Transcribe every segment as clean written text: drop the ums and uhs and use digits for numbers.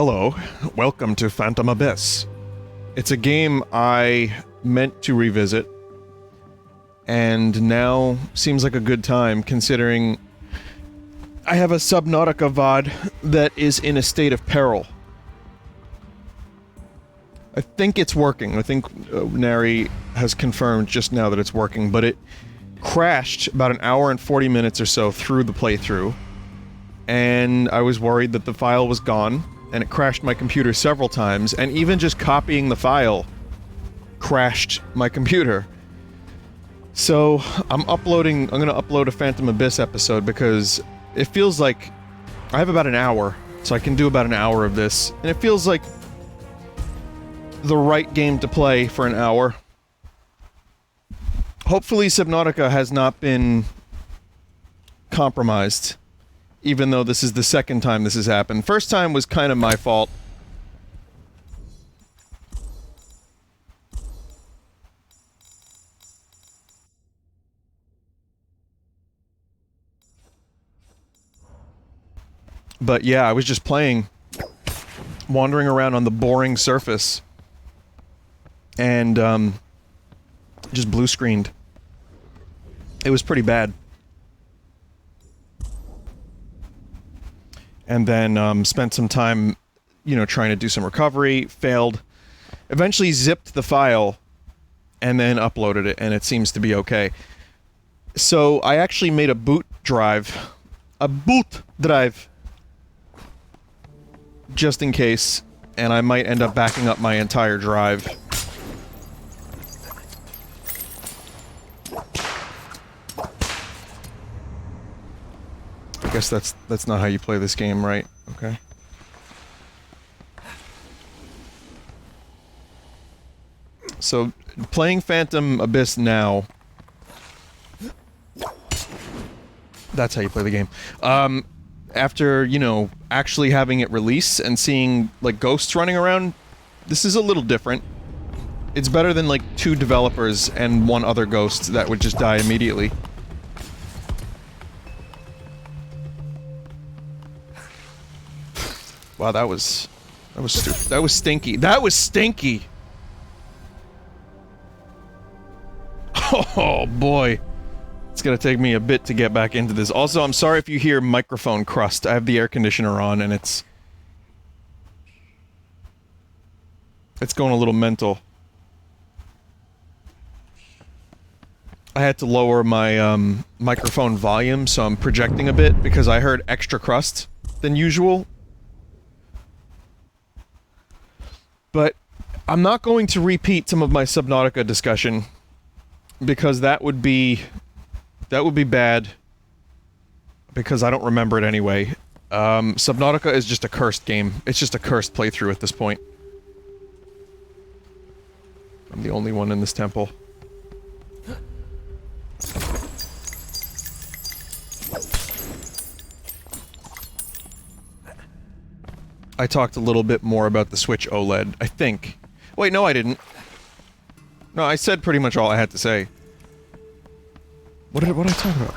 Hello, welcome to Phantom Abyss. It's a game I meant to revisit, and now seems like a good time considering I have a Subnautica VOD that is in a state of peril. I think it's working. I think Nary has confirmed just now that it's working, but it crashed about an hour and 40 minutes or so through the playthrough, and I was worried that the file was gone, and it crashed my computer several times, and even just copying the file crashed my computer. So, I'm gonna upload a Phantom Abyss episode because it feels like I have about an hour, so I can do about an hour of this, and it feels like the right game to play for an hour. Hopefully Subnautica has not been compromised, even though this is the second time this has happened. First time was kind of my fault. But yeah, I was just playing, wandering around on the boring surface, and just blue screened. It was pretty bad. And then spent some time, you know, trying to do some recovery, failed. Eventually zipped the file, and then uploaded it, and it seems to be okay. So I actually made a boot drive. Just in case, and I might end up backing up my entire drive. I guess that's not how you play this game, right? Okay. So, playing Phantom Abyss now... That's how you play the game. After, you know, actually having it release and seeing, like, ghosts running around, this is a little different. It's better than, like, 2 developers and 1 other ghost that would just die immediately. Wow, that was stupid. That was stinky. That was stinky! Oh, boy. It's gonna take me a bit to get back into this. Also, I'm sorry if you hear microphone crust. I have the air conditioner on, and it's going a little mental. I had to lower my, microphone volume, so I'm projecting a bit, because I heard extra crust than usual. But I'm not going to repeat some of my Subnautica discussion, because that would be bad, because I don't remember it anyway. Subnautica is just a cursed game. It's just a cursed playthrough at this point. I'm the only one in this temple. I talked a little bit more about the Switch OLED, I think. Wait, no I didn't. No, I said pretty much all I had to say. What did I talk about?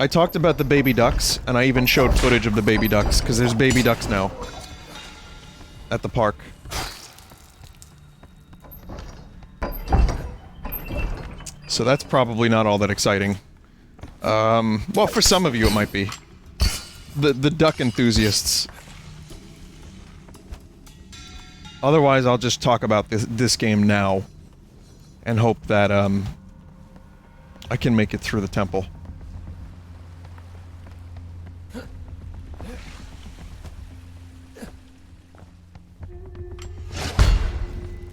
I talked about the baby ducks, and I even showed footage of the baby ducks, because there's baby ducks now. At the park. So that's probably not all that exciting. Well, for some of you it might be. The duck enthusiasts. Otherwise, I'll just talk about this game now, and hope that, I can make it through the temple.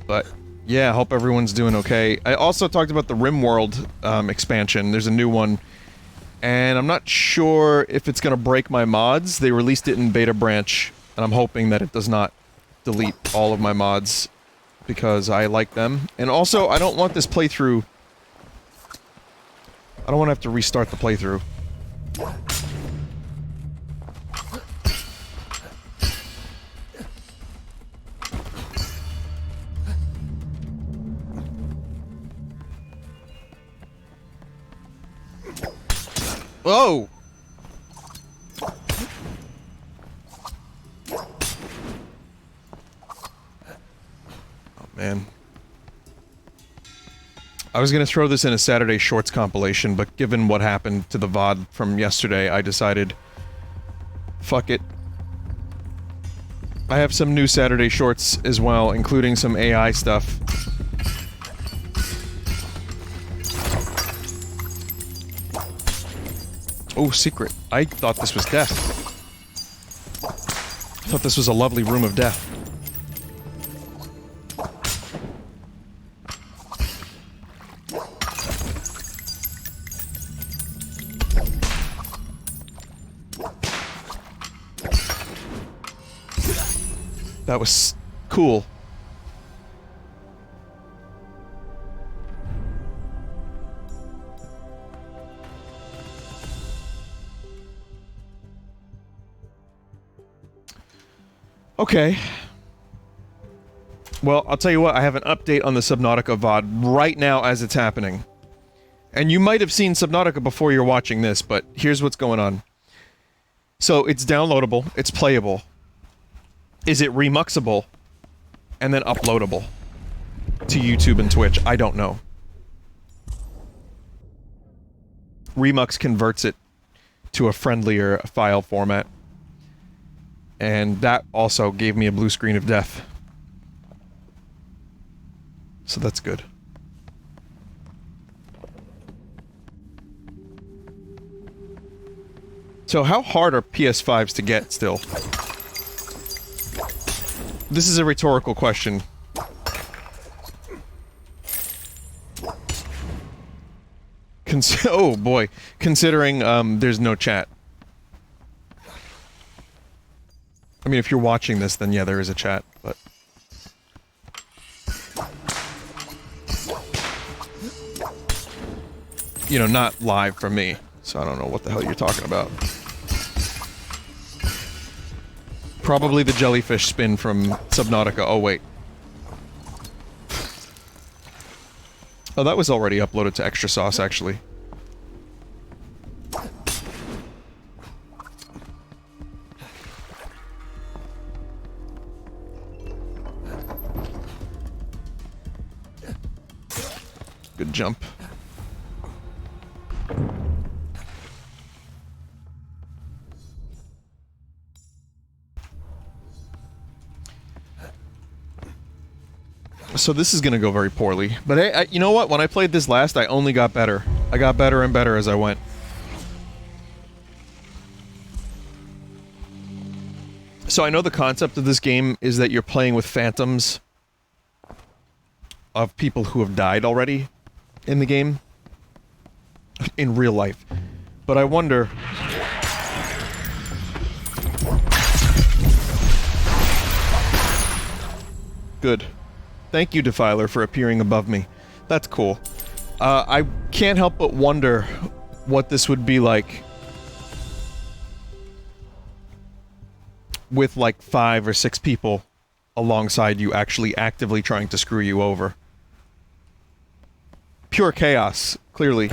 But, yeah, I hope everyone's doing okay. I also talked about the RimWorld, expansion. There's a new one, and I'm not sure if it's gonna break my mods. They released it in beta branch, and I'm hoping that it does not delete all of my mods, because I like them. And also, I don't want this playthrough... I don't want to have to restart the playthrough. Whoa! man. I was gonna throw this in a Saturday Shorts compilation, but given what happened to the VOD from yesterday, I decided... fuck it. I have some new Saturday Shorts as well, including some AI stuff. Oh, secret. I thought this was death. I thought this was a lovely room of death. That was cool. Okay. Well, I'll tell you what, I have an update on the Subnautica VOD right now as it's happening. And you might have seen Subnautica before you're watching this, but here's what's going on. So, it's downloadable, it's playable. Is it remuxable? And then uploadable to YouTube and Twitch? I don't know. Remux converts it to a friendlier file format. And that also gave me a blue screen of death. So that's good. So how hard are PS5s to get still? This is a rhetorical question. Oh boy, considering there's no chat. I mean, if you're watching this, then yeah, there is a chat, but... You know, not live from me, so I don't know what the hell you're talking about. Probably the jellyfish spin from Subnautica. Oh, wait. Oh, that was already uploaded to Extra Sauce, actually. Good jump. So this is gonna go very poorly. But hey, you know what? When I played this last, I only got better. I got better and better as I went. So I know the concept of this game is that you're playing with phantoms of people who have died already in the game. In real life. But I wonder... Good. Thank you, Defiler, for appearing above me. That's cool. I can't help but wonder what this would be like with like 5 or 6 people alongside you actually actively trying to screw you over. Pure chaos, clearly.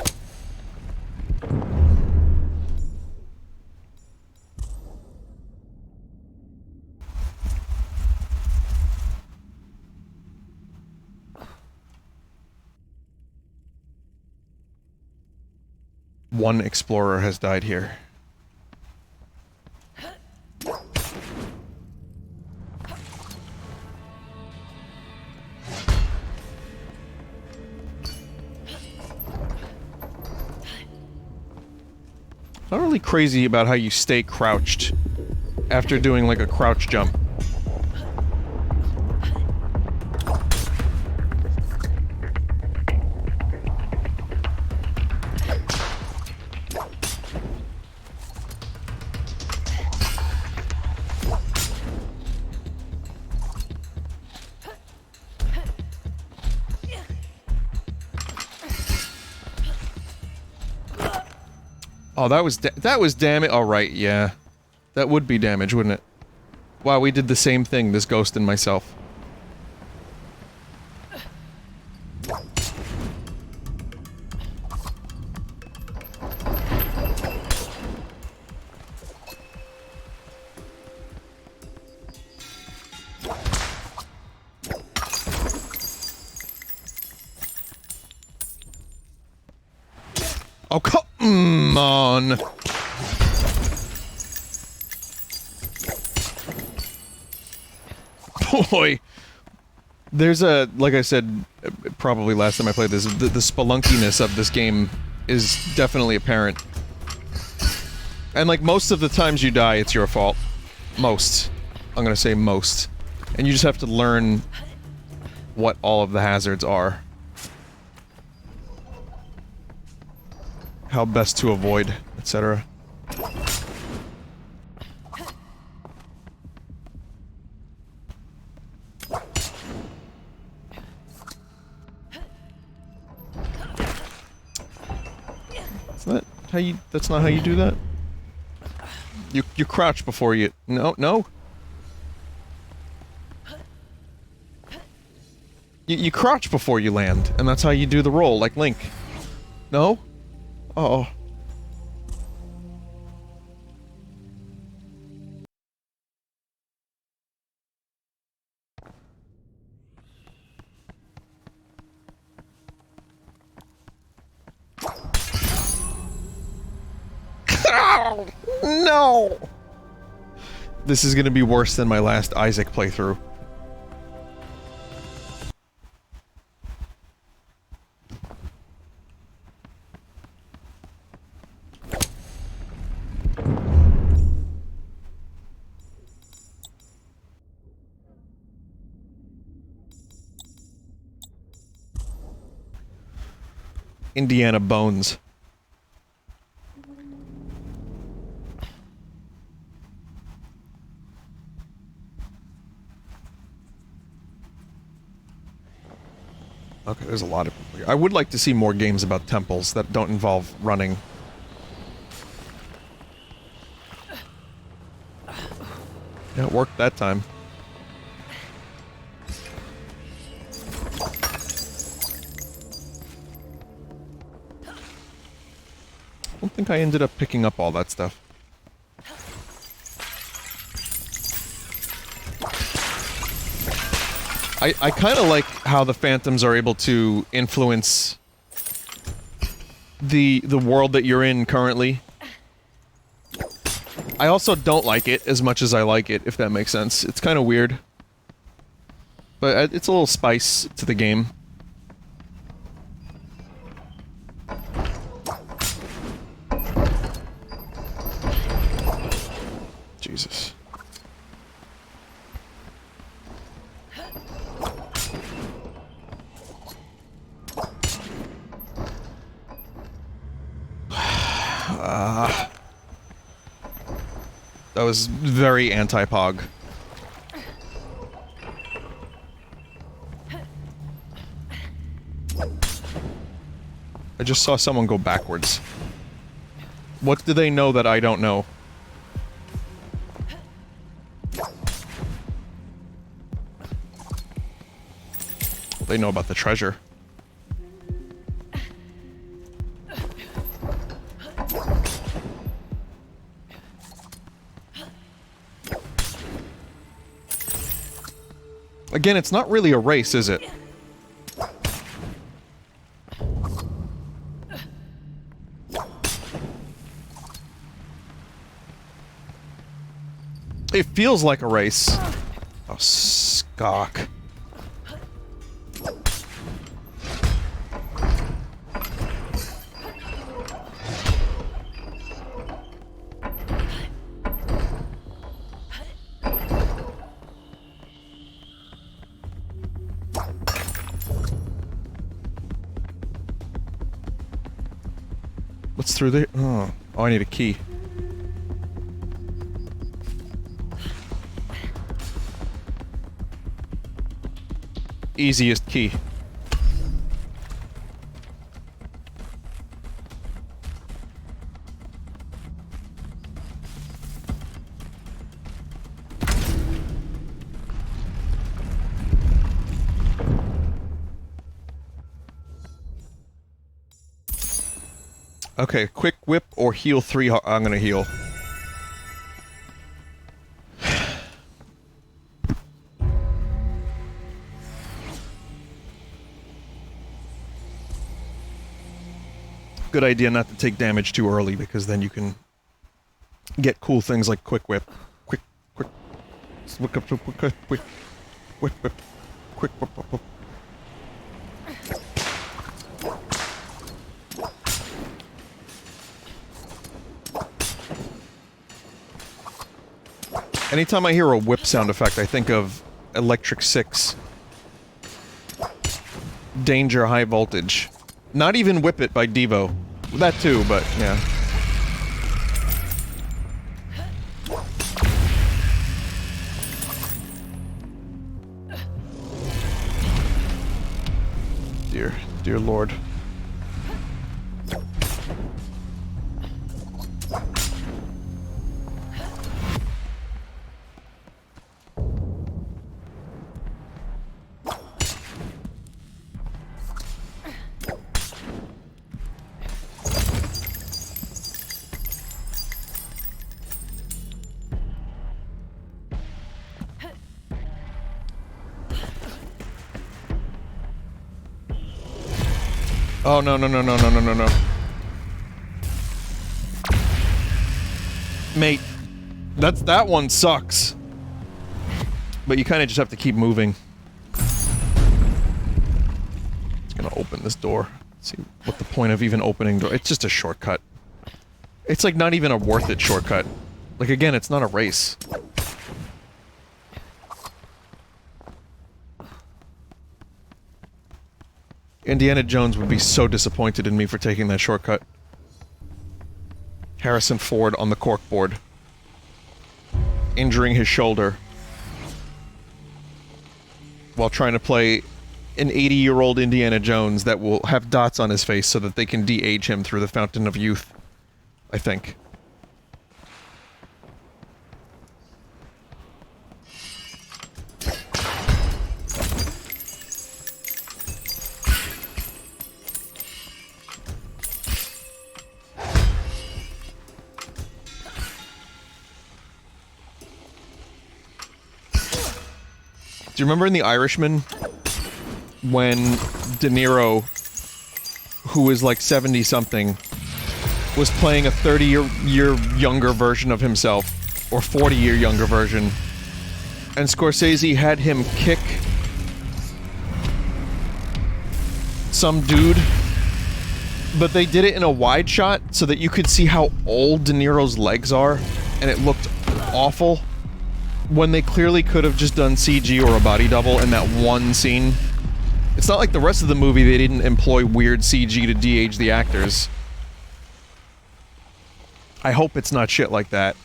One explorer has died here. Not really crazy about how you stay crouched after doing like a crouch jump. Oh, that was damage. Oh, right, yeah. That would be damage, wouldn't it? Wow, we did the same thing, this ghost and myself. Oh, come on! Boy! There's a, like I said, probably last time I played this, the spelunkiness of this game is definitely apparent. And like most of the times you die, it's your fault. Most. I'm gonna say most. And you just have to learn what all of the hazards are. How best to avoid, etc. That's not how you do that? You crouch before you... No. You crouch before you land, and that's how you do the roll, like Link. No? Uh-oh. No! This is gonna be worse than my last Isaac playthrough. Indiana Bones. Okay, there's a lot of people here. I would like to see more games about temples that don't involve running. Yeah, it worked that time. I don't think I ended up picking up all that stuff. I kind of like how the phantoms are able to influence the world that you're in currently. I also don't like it as much as I like it, if that makes sense. It's kind of weird. But it's a little spice to the game. Jesus. That was very anti-Pog. I just saw someone go backwards. What do they know that I don't know? They know about the treasure. Again, it's not really a race, is it? It feels like a race. Oh, skok. What's through there? Oh, I need a key. Easiest key. Okay, quick whip or heal 3. I'm gonna heal. Good idea not to take damage too early, because then you can get cool things like quick whip. Quick whip, quick whip. Anytime I hear a whip sound effect, I think of Electric 6. Danger High Voltage. Not even Whip It by Devo. That too, but yeah. Dear Lord. Oh, no. Mate, that one sucks. But you kind of just have to keep moving. It's gonna open this door. Let's see what the point of even opening door. It's just a shortcut. It's like not even a worth it shortcut. Like again, it's not a race. Indiana Jones would be so disappointed in me for taking that shortcut. Harrison Ford on the corkboard. Injuring his shoulder. While trying to play an 80-year-old Indiana Jones that will have dots on his face so that they can de-age him through the Fountain of Youth. I think. Do you remember in The Irishman when De Niro, who is like 70-something, was playing a 30-year younger version of himself, or 40-year younger version, and Scorsese had him kick some dude, but they did it in a wide shot so that you could see how old De Niro's legs are, and it looked awful. When they clearly could have just done CG or a body double in that one scene. It's not like the rest of the movie they didn't employ weird CG to de-age the actors. I hope it's not shit like that.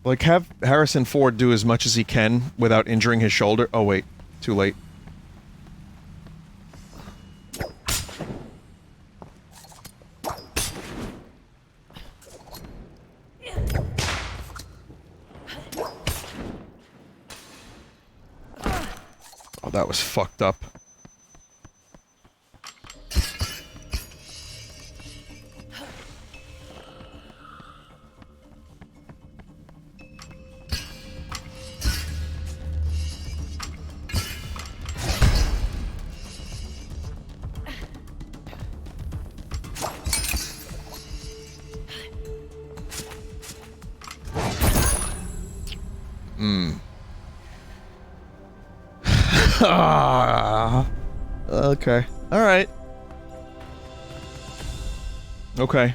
Like, have Harrison Ford do as much as he can without injuring his shoulder. Oh wait, too late. Oh, that was fucked up. Okay. Alright. Okay.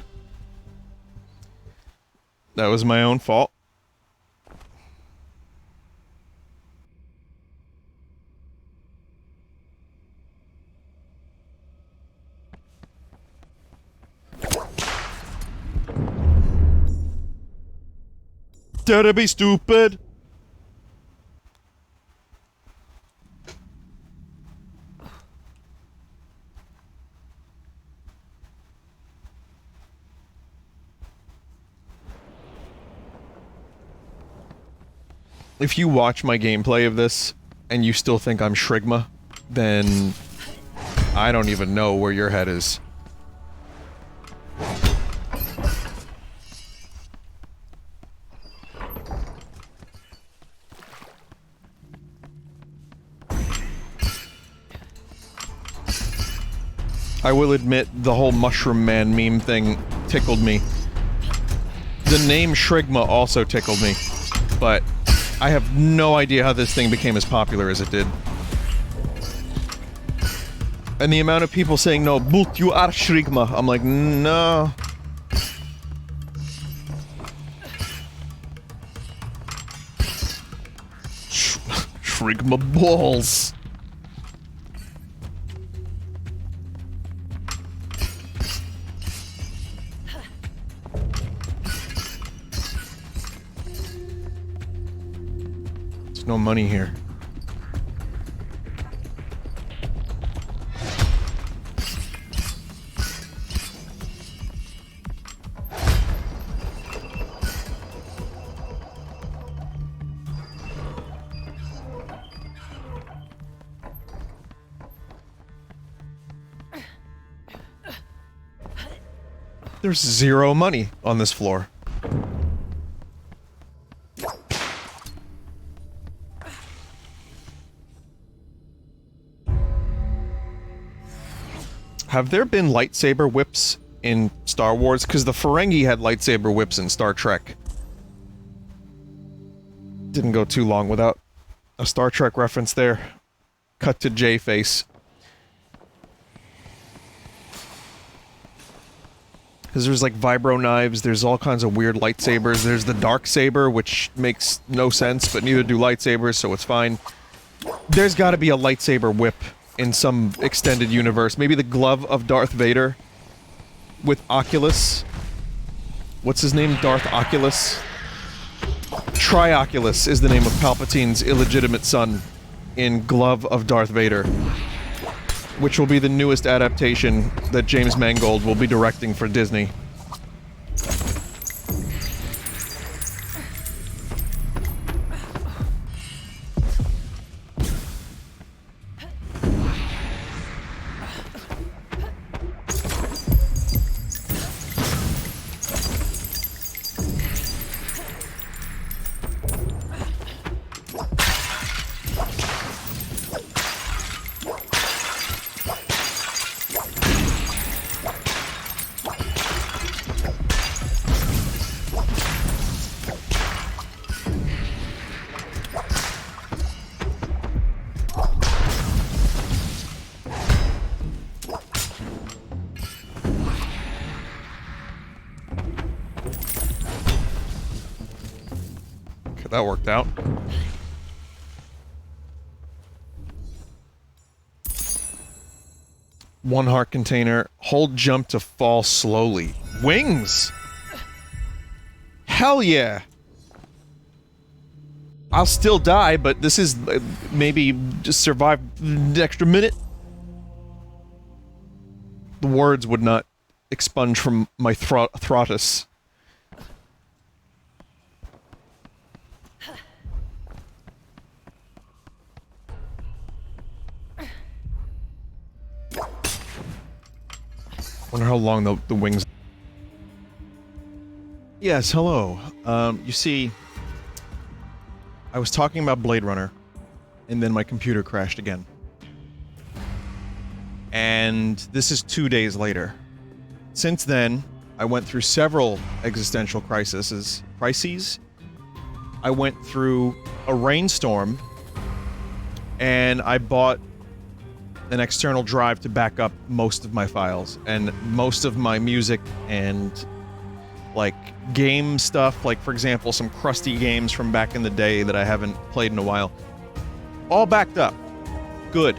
That was my own fault. Dare to be stupid! If you watch my gameplay of this, and you still think I'm Shrigma, then I don't even know where your head is. I will admit, the whole Mushroom Man meme thing tickled me. The name Shrigma also tickled me, but I have no idea how this thing became as popular as it did. And the amount of people saying, no, but you are Shrigma. I'm like, no. Shrigma balls. There's no money here. There's zero money on this floor. Have there been lightsaber whips in Star Wars? Because the Ferengi had lightsaber whips in Star Trek. Didn't go too long without a Star Trek reference there. Cut to J-Face. Because there's like vibro knives, there's all kinds of weird lightsabers, there's the dark saber, which makes no sense, but neither do lightsabers, so it's fine. There's gotta be a lightsaber whip in some extended universe. Maybe the glove of Darth Vader with Oculus. What's his name? Darth Oculus? Trioculus is the name of Palpatine's illegitimate son in Glove of Darth Vader, which will be the newest adaptation that James Mangold will be directing for Disney. That worked out. One heart container. Hold jump to fall slowly. Wings! Hell yeah! I'll still die, but this is maybe just survive the extra minute. The words would not expunge from my throatus. Wonder how long the wings... Yes, hello. You see, I was talking about Blade Runner, and then my computer crashed again. And this is 2 days later. Since then, I went through several existential crises. I went through a rainstorm, and I bought an external drive to back up most of my files, and most of my music and, like, game stuff, like, for example, some crusty games from back in the day that I haven't played in a while. All backed up. Good.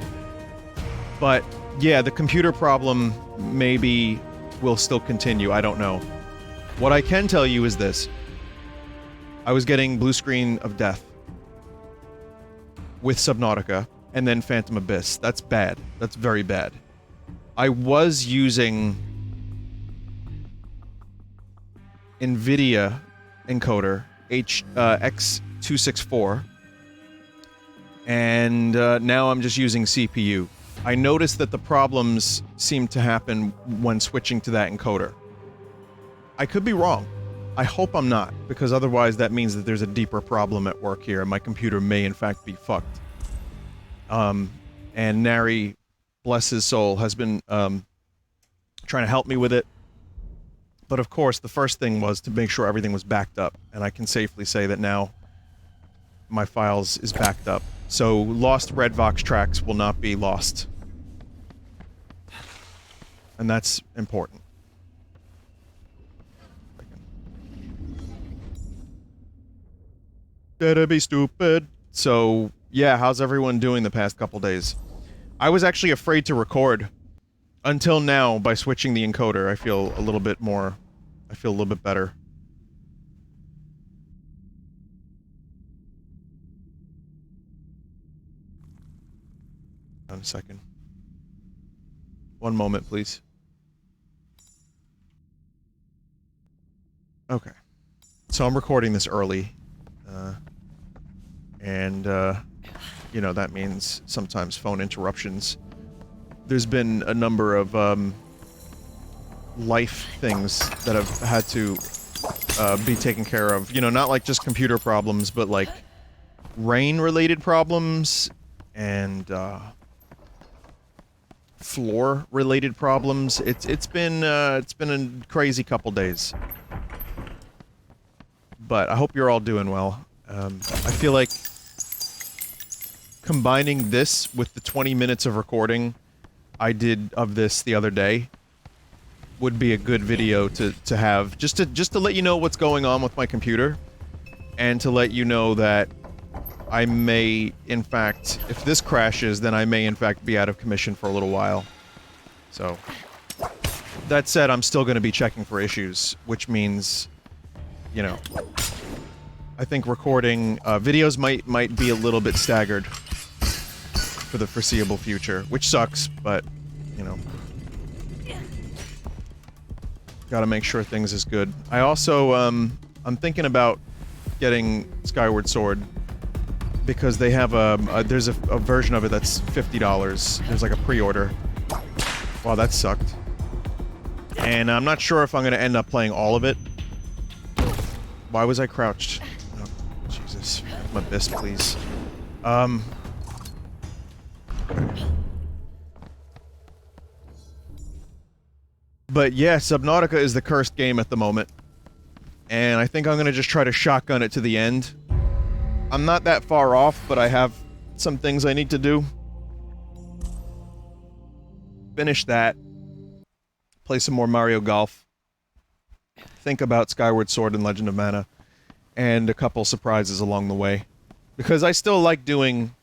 But, yeah, the computer problem maybe will still continue, I don't know. What I can tell you is this. I was getting blue screen of death with Subnautica, and then Phantom Abyss. That's bad. That's very bad. I was using NVIDIA encoder X264, and now I'm just using CPU. I noticed that the problems seem to happen when switching to that encoder. I could be wrong. I hope I'm not, because otherwise that means that there's a deeper problem at work here, and my computer may in fact be fucked. And Nary, bless his soul, has been trying to help me with it. But of course, the first thing was to make sure everything was backed up, and I can safely say that now my files is backed up. So lost Redvox tracks will not be lost. And that's important. Better be stupid. So, yeah, how's everyone doing the past couple days? I was actually afraid to record. Until now, by switching the encoder, I feel a little bit more... I feel a little bit better. Hold on a second. One moment, please. Okay. So I'm recording this early. You know, that means sometimes phone interruptions. There's been a number of, life things that have had to, be taken care of. You know, not like just computer problems, but like rain-related problems and, floor-related problems. It's been a crazy couple days. But I hope you're all doing well. I feel like combining this with the 20 minutes of recording I did of this the other day would be a good video to have, just to let you know what's going on with my computer, and to let you know that I may, in fact, if this crashes, then I may in fact be out of commission for a little while. So, that said, I'm still going to be checking for issues, which means, you know, I think recording videos might be a little bit staggered for the foreseeable future, which sucks, but, you know, gotta make sure things is good. I also, I'm thinking about getting Skyward Sword, because they have there's a version of it that's $50. There's like a pre-order. Wow, that sucked. And I'm not sure if I'm gonna end up playing all of it. Why was I crouched? Oh, Jesus. My best, please. But yeah, Subnautica is the cursed game at the moment. And I think I'm gonna just try to shotgun it to the end. I'm not that far off, but I have some things I need to do. Finish that. Play some more Mario Golf. Think about Skyward Sword and Legend of Mana. And a couple surprises along the way. Because I still like doing...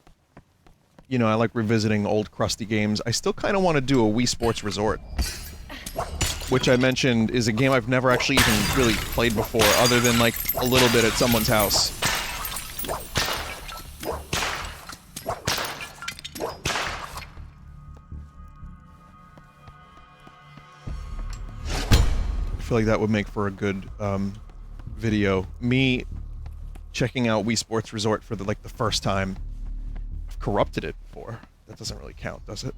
You know, I like revisiting old crusty games. I still kind of want to do a Wii Sports Resort. Which I mentioned is a game I've never actually even really played before, other than like a little bit at someone's house. I feel like that would make for a good video. Me checking out Wii Sports Resort for the first time. I've corrupted it before. That doesn't really count, does it?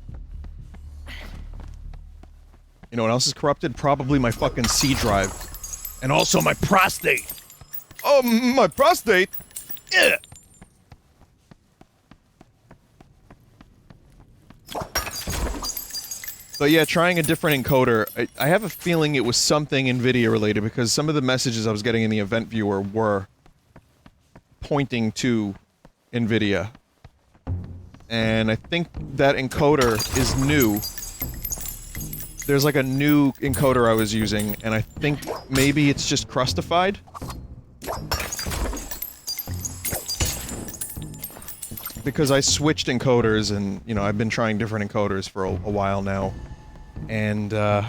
You know what else is corrupted? Probably my fucking C drive. And also my prostate! Oh, my prostate? Yeah. But yeah, trying a different encoder, I have a feeling it was something NVIDIA related, because some of the messages I was getting in the event viewer were pointing to NVIDIA. And I think that encoder is new. There's like a new encoder I was using, and I think maybe it's just crustified? Because I switched encoders, and, you know, I've been trying different encoders for a while now. And, oh.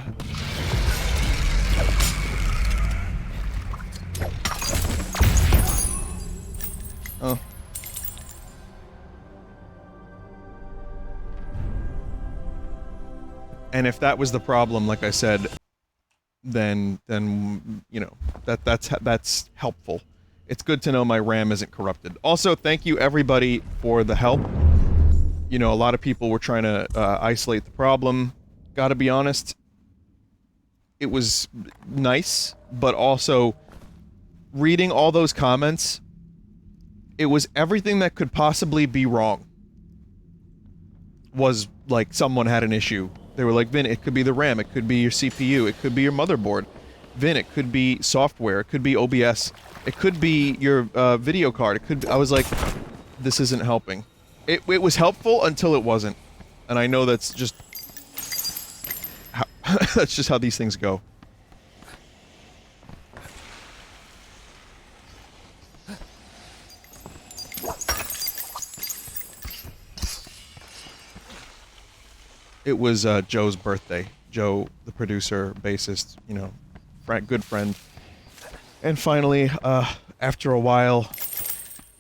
And if that was the problem, like I said, then, you know, that's helpful. It's good to know my RAM isn't corrupted. Also, thank you everybody for the help. You know, a lot of people were trying to isolate the problem. Gotta be honest, it was nice, but also reading all those comments, it was everything that could possibly be wrong. Was like someone had an issue They were like, Vin, it could be the RAM, it could be your CPU, it could be your motherboard. Vin, it could be software, it could be OBS, it could be your video card, it could be, I was like, this isn't helping. It was helpful until it wasn't. And I know that's just how, that's just how these things go. It was Joe's birthday. Joe, the producer, bassist, you know, good friend. And finally, after a while,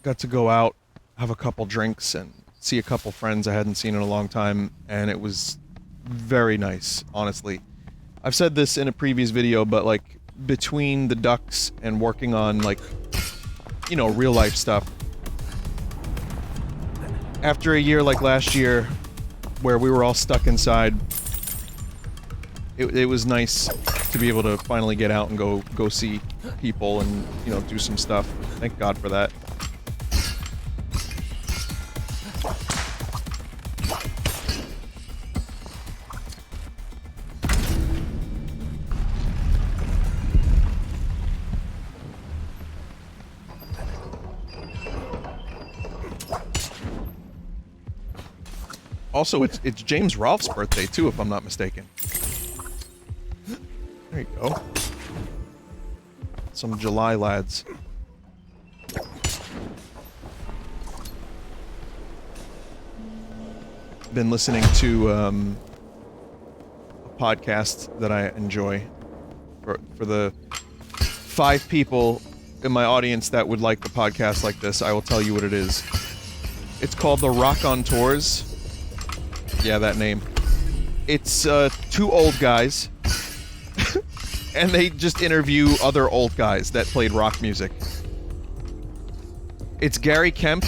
got to go out, have a couple drinks, and see a couple friends I hadn't seen in a long time, and it was very nice, honestly. I've said this in a previous video, but like, between the ducks and working on, like, you know, real life stuff, after a year like last year, where we were all stuck inside, it was nice to be able to finally get out and go see people and, you know, do some stuff. Thank God for that. Also, it's James Rolfe's birthday too, if I'm not mistaken. There you go. Some July lads. Been listening to a podcast that I enjoy. For the 5 people in my audience that would like the podcast like this, I will tell you what it is. It's called The Rock on Tours. Yeah, that name. It's 2 old guys, and they just interview other old guys that played rock music. It's Gary Kemp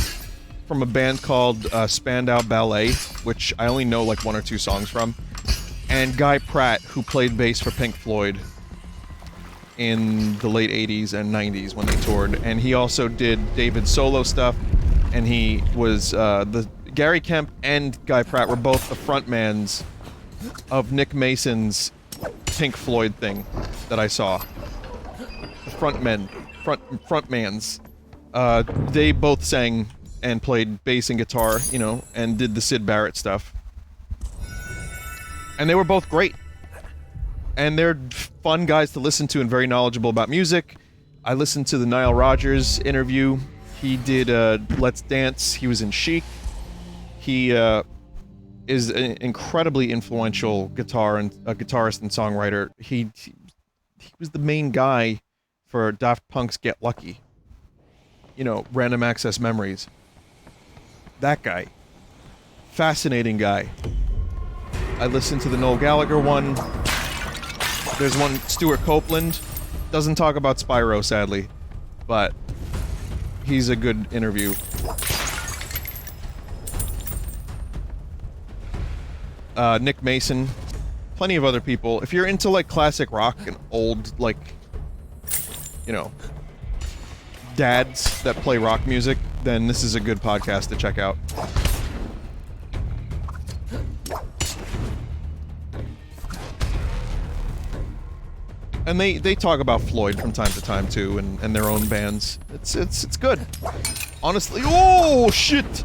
from a band called Spandau Ballet, which I only know like 1 or 2 songs from, and Guy Pratt, who played bass for Pink Floyd in the late 80s and 90s when they toured, and he also did David's solo stuff, and he was Gary Kemp and Guy Pratt were both the frontmans of Nick Mason's Pink Floyd thing that I saw. The frontmans. They both sang and played bass and guitar, you know, and did the Syd Barrett stuff. And they were both great. And they're fun guys to listen to and very knowledgeable about music. I listened to the Nile Rodgers interview. He did Let's Dance. He was in Chic. He is an incredibly influential guitarist and songwriter. He was the main guy for Daft Punk's Get Lucky. You know, Random Access Memories. That guy. Fascinating guy. I listened to the Noel Gallagher one. There's one, Stuart Copeland. Doesn't talk about Spyro, sadly. But he's a good interview. Nick Mason, plenty of other people. If you're into like classic rock and old, like, you know, dads that play rock music, then this is a good podcast to check out. And they talk about Floyd from time to time too, and their own bands. It's good. Honestly, oh shit!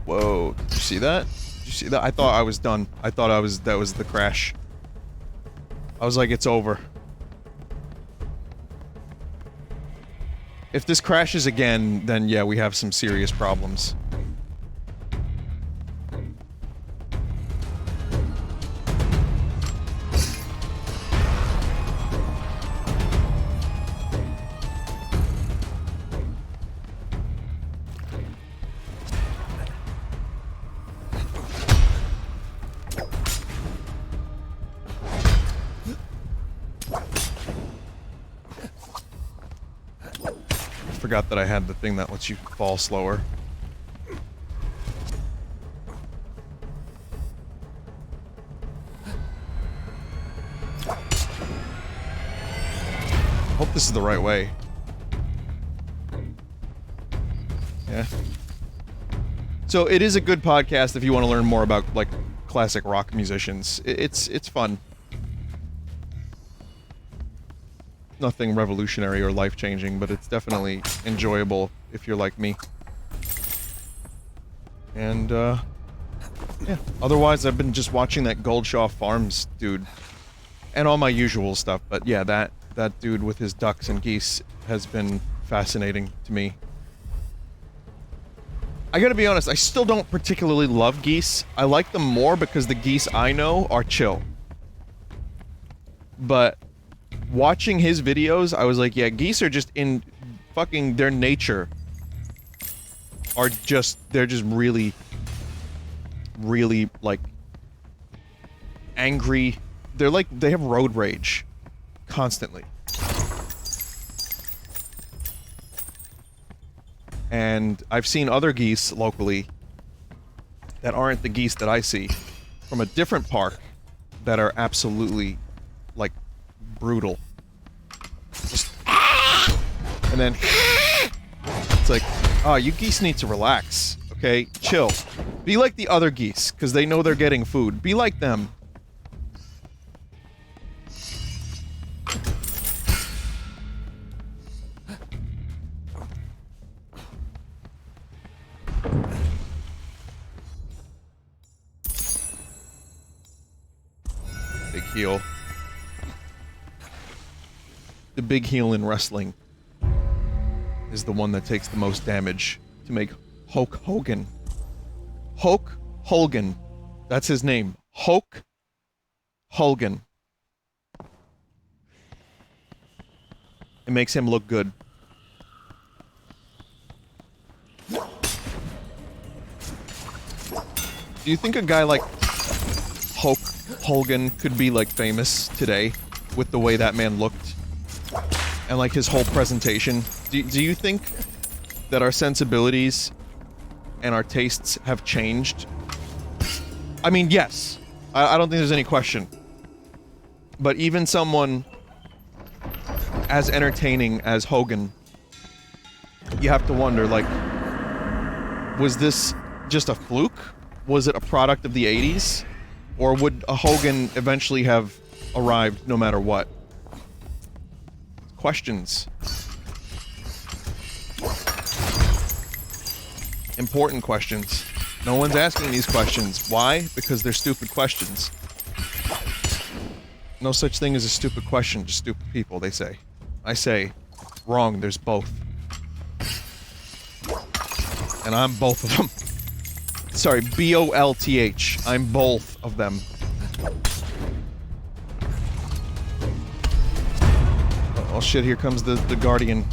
Whoa, did you see that? Did you see that? I thought I was done. I thought that was the crash. I was like, it's over. If this crashes again, then yeah, we have some serious problems. Forgot that I had the thing that lets you fall slower. Hope hope this is the right way. Yeah. So it is a good podcast if you want to learn more about, like, classic rock musicians. It's fun. Nothing revolutionary or life-changing, but it's definitely enjoyable if you're like me. And, yeah. Otherwise, I've been just watching that Goldshaw Farms dude. And all my usual stuff, but yeah, that dude with his ducks and geese has been fascinating to me. I gotta be honest, I still don't particularly love geese. I like them more because the geese I know are chill. But watching his videos, I was like, yeah, geese are just in fucking their nature. They're just really, really, like, angry. They're like, they have road rage. Constantly. And I've seen other geese locally that aren't the geese that I see from a different park that are absolutely, like, brutal. Just, and then it's like, oh, you geese need to relax, okay? Chill. Be like the other geese, because they know they're getting food. Be like them. Big heel. The big heel in wrestling is the one that takes the most damage to make Hulk Hogan. Hulk Hogan. That's his name. Hulk Hogan. It makes him look good. Do you think a guy like Hulk Hogan could be, like, famous today with the way that man looked and, like, his whole presentation? Do you think that our sensibilities and our tastes have changed? I mean, yes. I don't think there's any question. But even someone as entertaining as Hogan, you have to wonder, like, was this just a fluke? Was it a product of the 80s? Or would a Hogan eventually have arrived no matter what? Questions. Important questions. No one's asking these questions. Why? Because they're stupid questions. No such thing as a stupid question, just stupid people, they say. I say, wrong, there's both. And I'm both of them. Sorry, B-O-L-T-H. I'm both of them. Oh shit, here comes the Guardian.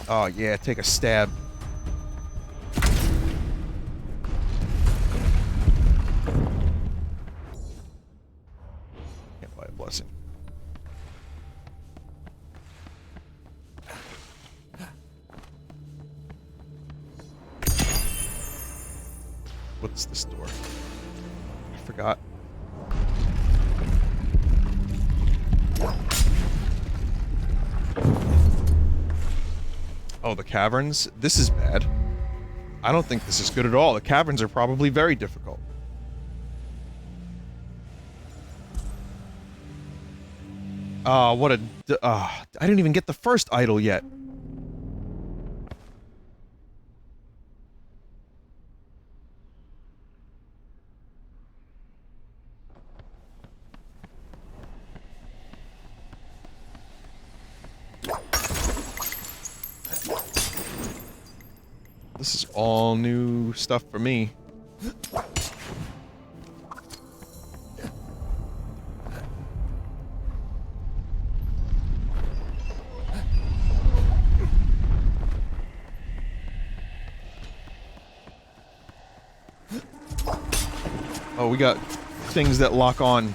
Oh yeah, take a stab. Can't buy a blessing. What's this door? I forgot. Oh, the caverns? This is bad. I don't think this is good at all. The caverns are probably very difficult. What a... I didn't even get the first idol yet. This is all new stuff for me. Oh, we got things that lock on.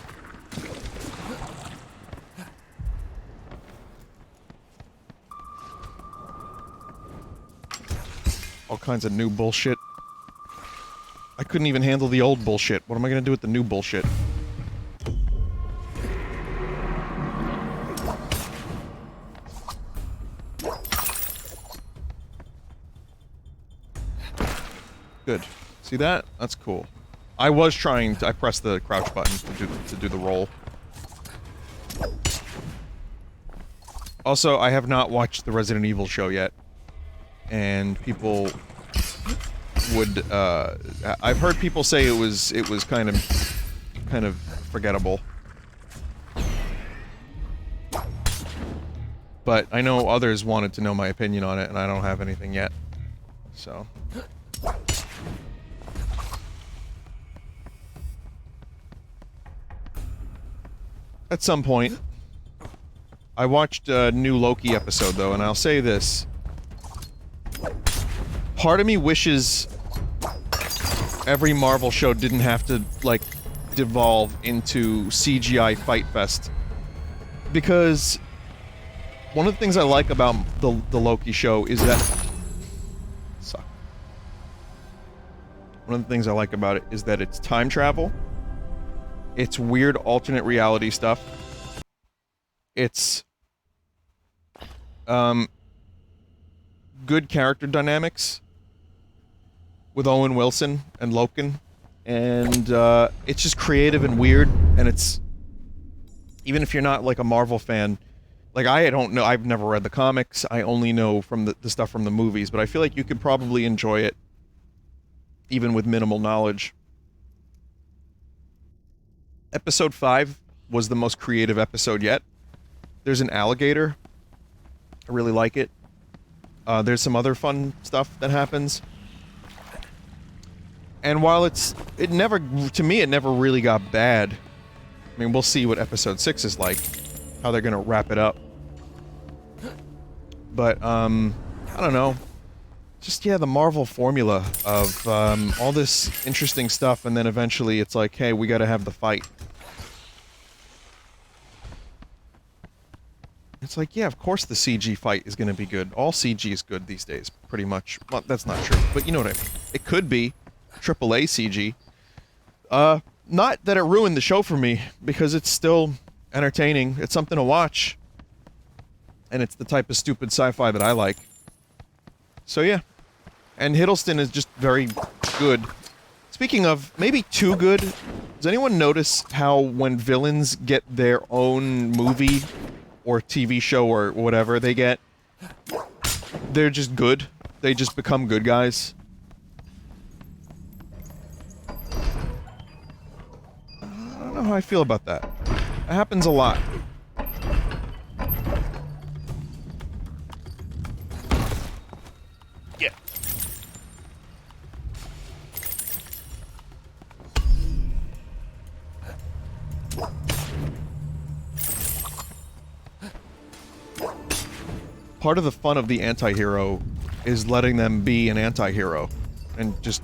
All kinds of new bullshit. I couldn't even handle the old bullshit. What am I gonna do with the new bullshit? Good. See that? That's cool. I was trying to... I pressed the crouch button to do the roll. Also, I have not watched the Resident Evil show yet. And people would, I've heard people say it was kind of forgettable. But I know others wanted to know my opinion on it, and I don't have anything yet. So... At some point. I watched a new Loki episode, though, and I'll say this. Part of me wishes every Marvel show didn't have to, like, devolve into CGI Fight Fest. Because one of the things I like about the Loki show is that... Suck. One of the things I like about it is that it's time travel. It's weird alternate reality stuff. It's good character dynamics with Owen Wilson and Loken, and it's just creative and weird, and it's... Even if you're not, like, a Marvel fan, like, I don't know, I've never read the comics, I only know from the stuff from the movies, but I feel like you could probably enjoy it, even with minimal knowledge. Episode 5 was the most creative episode yet. There's an alligator. I really like it. There's some other fun stuff that happens. And while it never, to me, it never really got bad. I mean, we'll see what episode 6 is like. How they're gonna wrap it up. But, I don't know. Just, yeah, the Marvel formula of, all this interesting stuff, and then eventually it's like, hey, we gotta have the fight. It's like, yeah, of course the CG fight is gonna be good. All CG is good these days, pretty much. Well, that's not true, but you know what I mean. It could be AAA CG. Not that it ruined the show for me, because it's still entertaining. It's something to watch. And it's the type of stupid sci-fi that I like. So yeah. And Hiddleston is just very good. Speaking of, maybe too good, does anyone notice how when villains get their own movie or TV show or whatever they get, they're just good? They just become good guys? I don't know how I feel about that. It happens a lot. Yeah. Part of the fun of the anti-hero is letting them be an anti-hero and just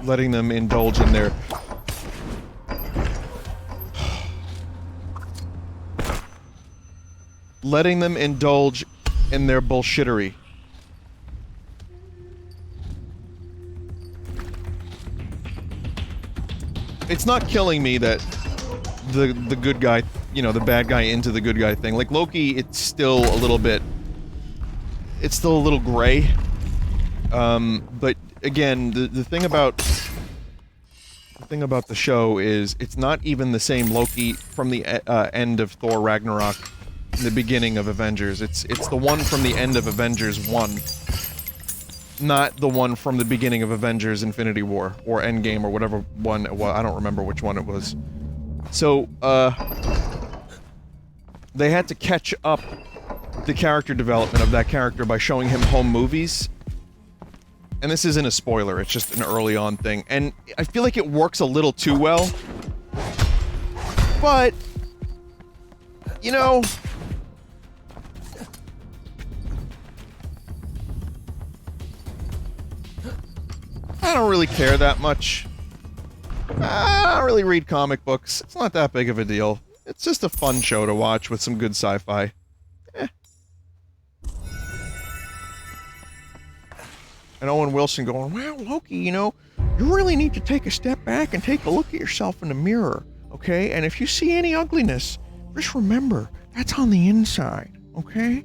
letting them indulge in their... letting them indulge in their bullshittery. It's not killing me that the good guy, you know, the bad guy into the good guy thing. Like Loki, it's still a little bit... It's still a little gray. But again, the thing about... The thing about the show is, it's not even the same Loki from the end of Thor Ragnarok, the beginning of Avengers. It's the one from the end of Avengers 1. Not the one from the beginning of Avengers Infinity War, or Endgame, or whatever one it was. I don't remember which one it was. So, they had to catch up the character development of that character by showing him home movies. And this isn't a spoiler, it's just an early on thing. And I feel like it works a little too well. But, you know... I don't really care that much. I don't really read comic books. It's not that big of a deal. It's just a fun show to watch with some good sci-fi. And Owen Wilson going, well, Loki, you know, you really need to take a step back and take a look at yourself in the mirror, okay? And if you see any ugliness, just remember, that's on the inside, okay?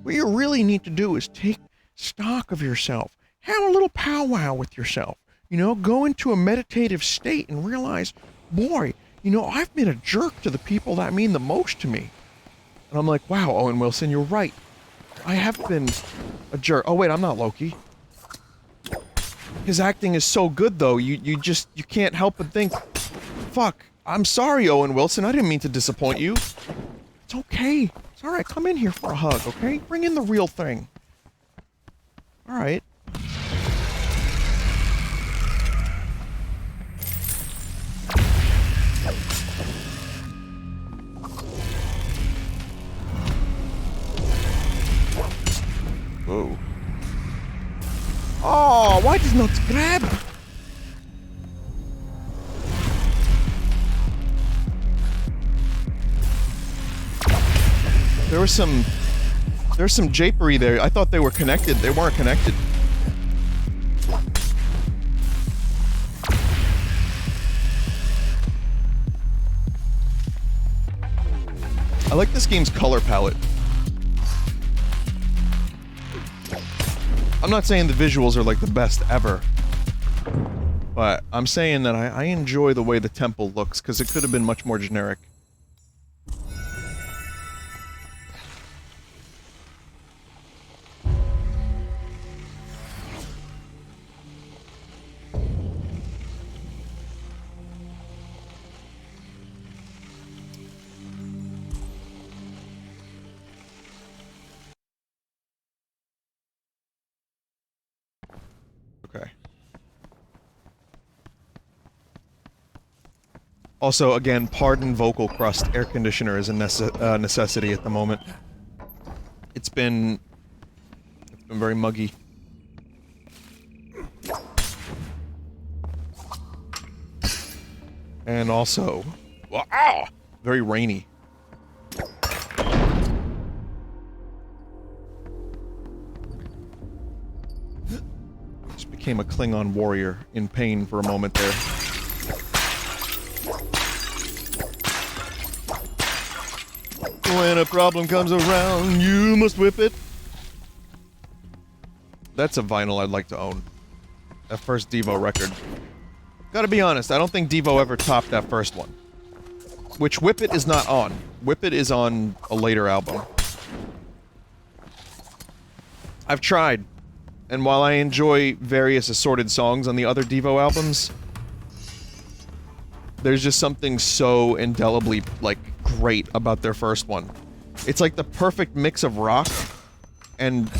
What you really need to do is take stock of yourself have a little powwow with yourself. You know, go into a meditative state and realize, boy, you know, I've been a jerk to the people that mean the most to me. And I'm like, wow, Owen Wilson, you're right. I have been a jerk. Oh, wait, I'm not Loki. His acting is so good, though, you can't help but think, fuck, I'm sorry, Owen Wilson, I didn't mean to disappoint you. It's okay. It's alright, come in here for a hug, okay? Bring in the real thing. Alright. Whoa. Oh, why does not grab? There's some japery there. I thought they were connected. They weren't connected. I like this game's color palette. I'm not saying the visuals are like the best ever, but I'm saying that I enjoy the way the temple looks, because it could have been much more generic. Okay. Also, again, pardon vocal crust. Air conditioner is a necessity at the moment. It's been very muggy. And also, wow, very rainy. Just became a Klingon warrior in pain for a moment there. When a problem comes around, you must whip it. That's a vinyl I'd like to own. That first Devo record. Gotta be honest, I don't think Devo ever topped that first one. Which Whip It is not on. Whip It is on a later album. I've tried, and while I enjoy various assorted songs on the other Devo albums, there's just something so indelibly, like, great about their first one. It's like the perfect mix of rock and,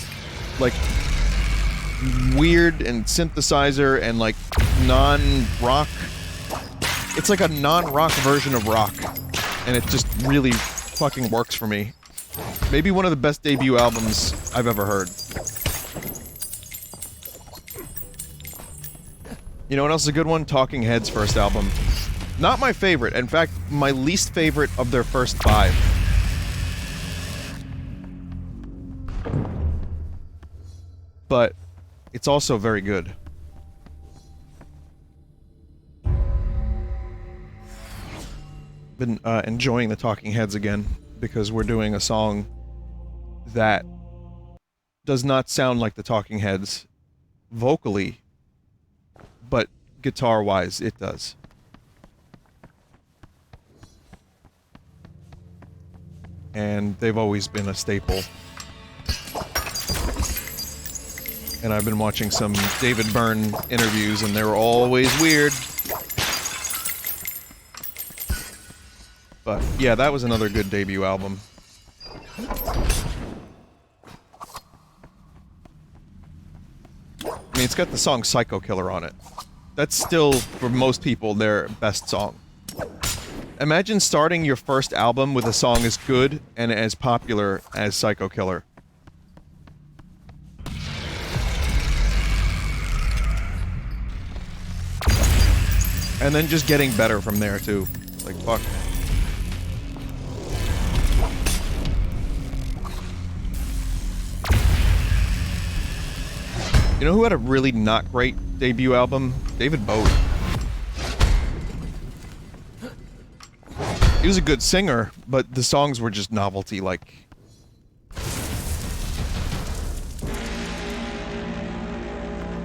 like, weird and synthesizer and, like, non-rock. It's like a non-rock version of rock, and it just really fucking works for me. Maybe one of the best debut albums I've ever heard. You know what else is a good one? Talking Heads' first album. Not my favorite. In fact, my least favorite of their first 5. But it's also very good. Been enjoying the Talking Heads again, because we're doing a song that does not sound like the Talking Heads vocally, but guitar-wise it does. And they've always been a staple. And I've been watching some David Byrne interviews, and they're always weird. But, yeah, that was another good debut album. I mean, it's got the song Psycho Killer on it. That's still, for most people, their best song. Imagine starting your first album with a song as good and as popular as Psycho Killer. And then just getting better from there, too. Like, fuck. You know who had a really not great debut album? David Bowie. He was a good singer, but the songs were just novelty, like...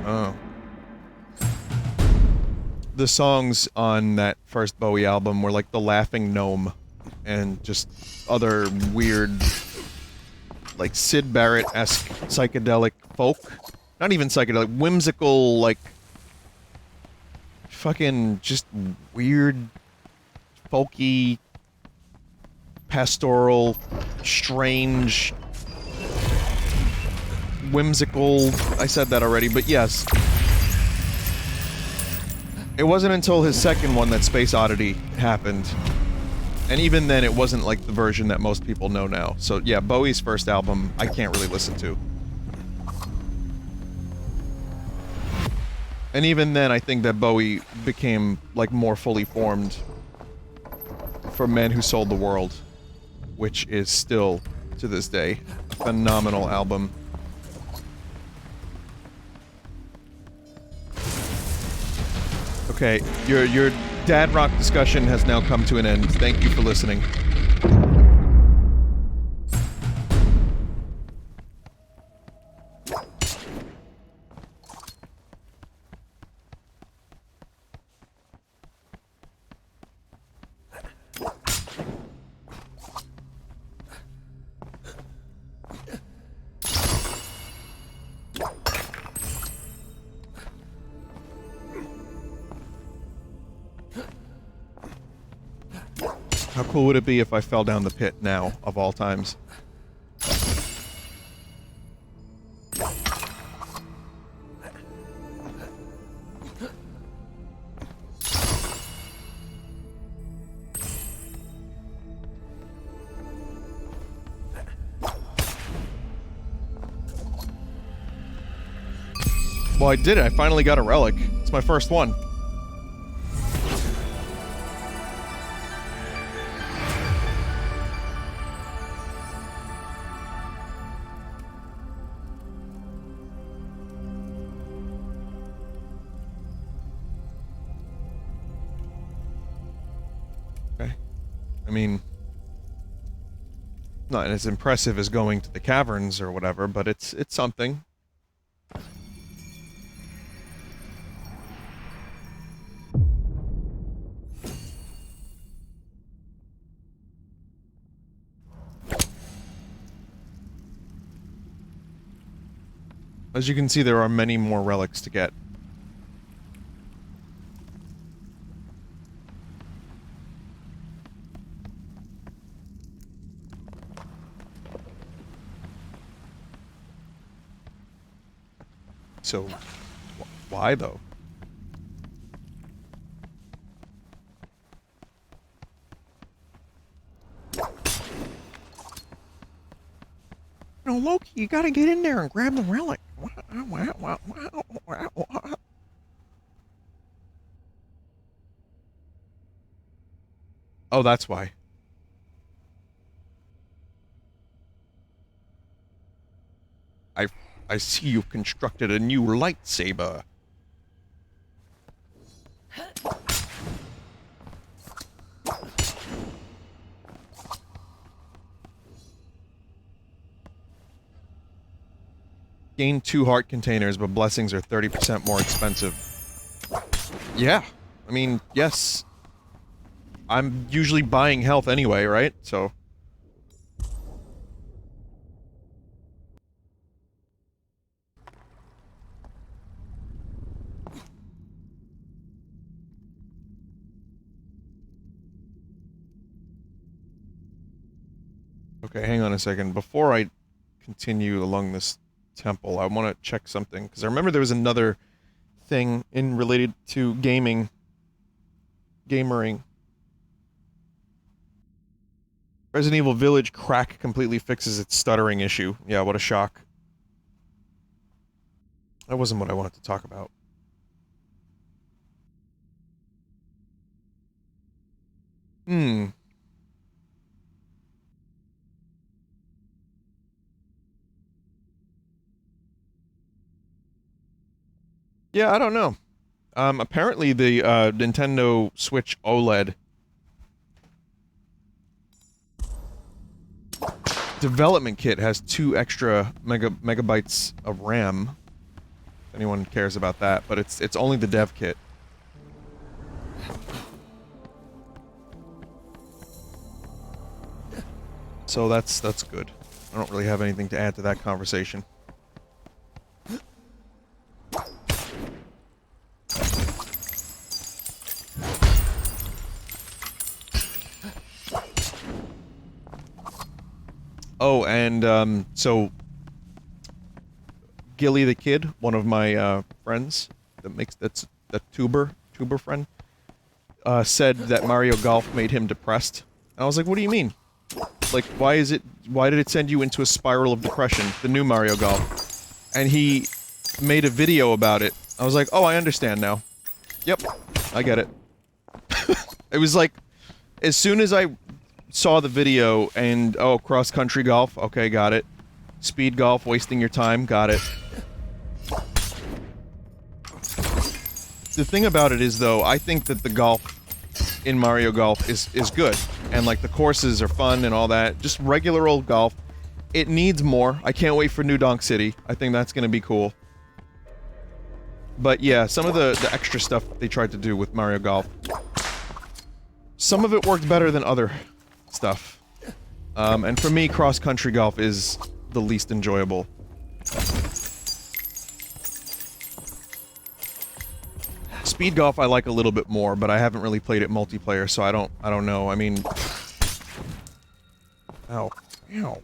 Oh. The songs on that first Bowie album were like The Laughing Gnome and just other weird, like Syd Barrett-esque psychedelic folk. Not even psychedelic, whimsical, like fucking just weird, folky, pastoral, strange, whimsical. I said that already, but yes. It wasn't until his second one that Space Oddity happened. And even then, it wasn't like the version that most people know now. So yeah, Bowie's first album, I can't really listen to. And even then, I think that Bowie became, like, more fully formed for Men Who Sold the World, which is still, to this day, a phenomenal album. Okay, your dad rock discussion has now come to an end. Thank you for listening. How cool would it be if I fell down the pit now, of all times? Well, I did it. I finally got a relic. It's my first one. I mean, not as impressive as going to the caverns or whatever, but it's something. As you can see, there are many more relics to get. So, why though? No, Loki, you gotta get in there and grab the relic. Oh, that's why. I see you've constructed a new lightsaber. Gain 2 heart containers, but blessings are 30% more expensive. Yeah. I mean, yes. I'm usually buying health anyway, right? So... Okay, hang on a second. Before I continue along this temple, I want to check something, because I remember there was another thing in related to gaming. Gamering. Resident Evil Village crack completely fixes its stuttering issue. Yeah, what a shock. That wasn't what I wanted to talk about. Yeah, I don't know. Apparently the, Nintendo Switch OLED development kit has 2 extra megabytes of RAM. anyone cares about that, but it's only the dev kit. So that's good. I don't really have anything to add to that conversation. Oh, and so Gilly the Kid, one of my friends that's a tuber friend, said that Mario Golf made him depressed. And I was like, what do you mean? Like, why did it send you into a spiral of depression, the new Mario Golf? And he made a video about it. I was like, oh, I understand now. Yep, I get it. It was like, as soon as I saw the video and, oh, cross-country golf, okay, got it. Speed golf, wasting your time, got it. The thing about it is, though, I think that the golf in Mario Golf is good. And, like, the courses are fun and all that. Just regular old golf. It needs more. I can't wait for New Donk City. I think that's gonna be cool. But, yeah, some of the extra stuff they tried to do with Mario Golf, some of it worked better than other stuff. And for me, cross-country golf is the least enjoyable. Speed golf I like a little bit more, but I haven't really played it multiplayer, so I don't know. I mean, ow, ow.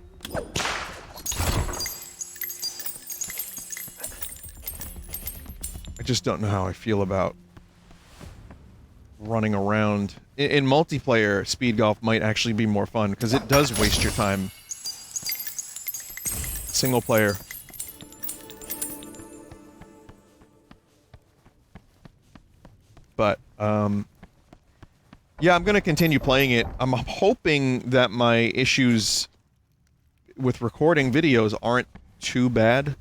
I just don't know how I feel about running around. In multiplayer, speed golf might actually be more fun, because it does waste your time. Single player. But, yeah, I'm gonna continue playing it. I'm hoping that my issues with recording videos aren't too bad,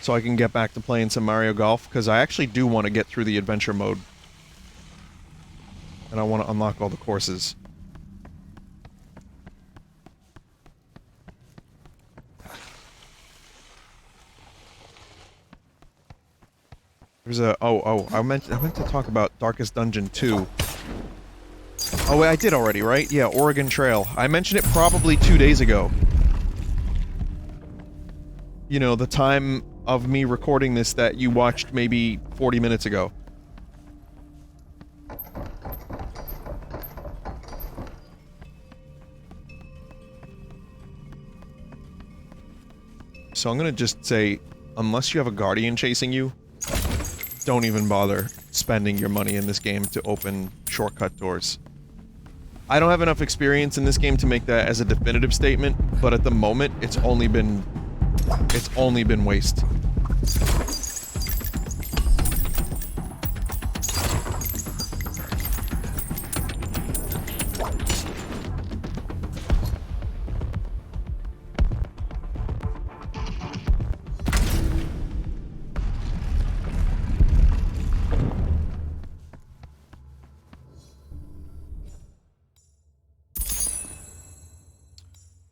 so I can get back to playing some Mario Golf, because I actually do want to get through the adventure mode. And I want to unlock all the courses. There's a... I meant to talk about Darkest Dungeon 2. Oh, wait, I did already, right? Yeah, Oregon Trail. I mentioned it probably 2 days ago. You know, the time of me recording this that you watched maybe 40 minutes ago. So I'm gonna just say, unless you have a guardian chasing you, don't even bother spending your money in this game to open shortcut doors. I don't have enough experience in this game to make that as a definitive statement, but at the moment, it's only been waste.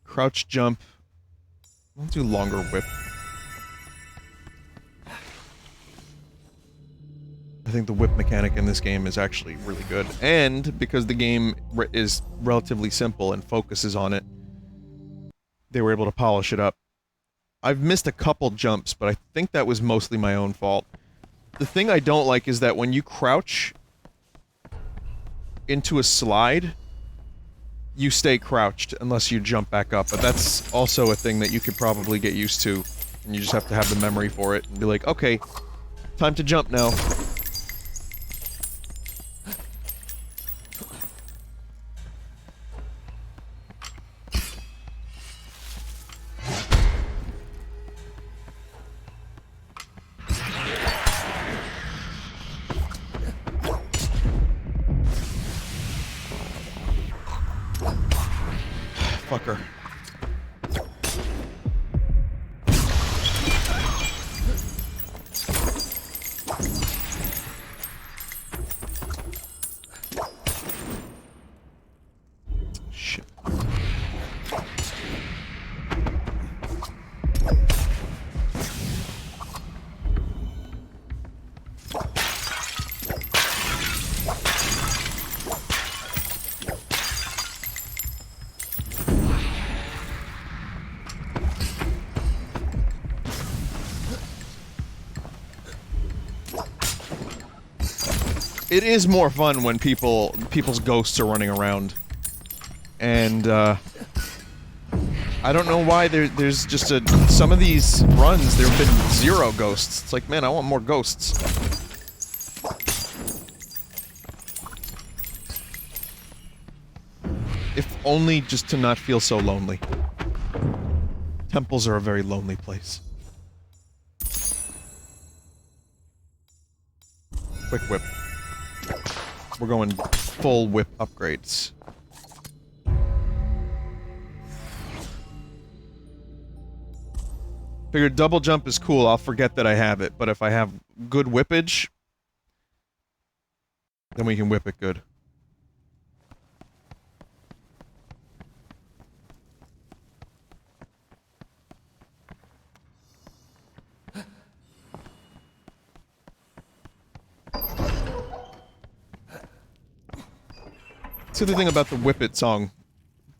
Crouch jump. I'll do longer whip. I think the whip mechanic in this game is actually really good. And because the game is relatively simple and focuses on it, they were able to polish it up. I've missed a couple jumps, but I think that was mostly my own fault. The thing I don't like is that when you crouch into a slide, you stay crouched unless you jump back up, but that's also a thing that you could probably get used to, and you just have to have the memory for it and be like, okay, time to jump now. Fucker. Shit. It is more fun when people's ghosts are running around. And, I don't know why there's just some of these runs, there have been 0 ghosts. It's like, man, I want more ghosts. If only just to not feel so lonely. Temples are a very lonely place. Quick whip. We're going full whip upgrades. Figured double jump is cool, I'll forget that I have it, but if I have good whippage, then we can whip it good. That's the other thing about the Whip It song.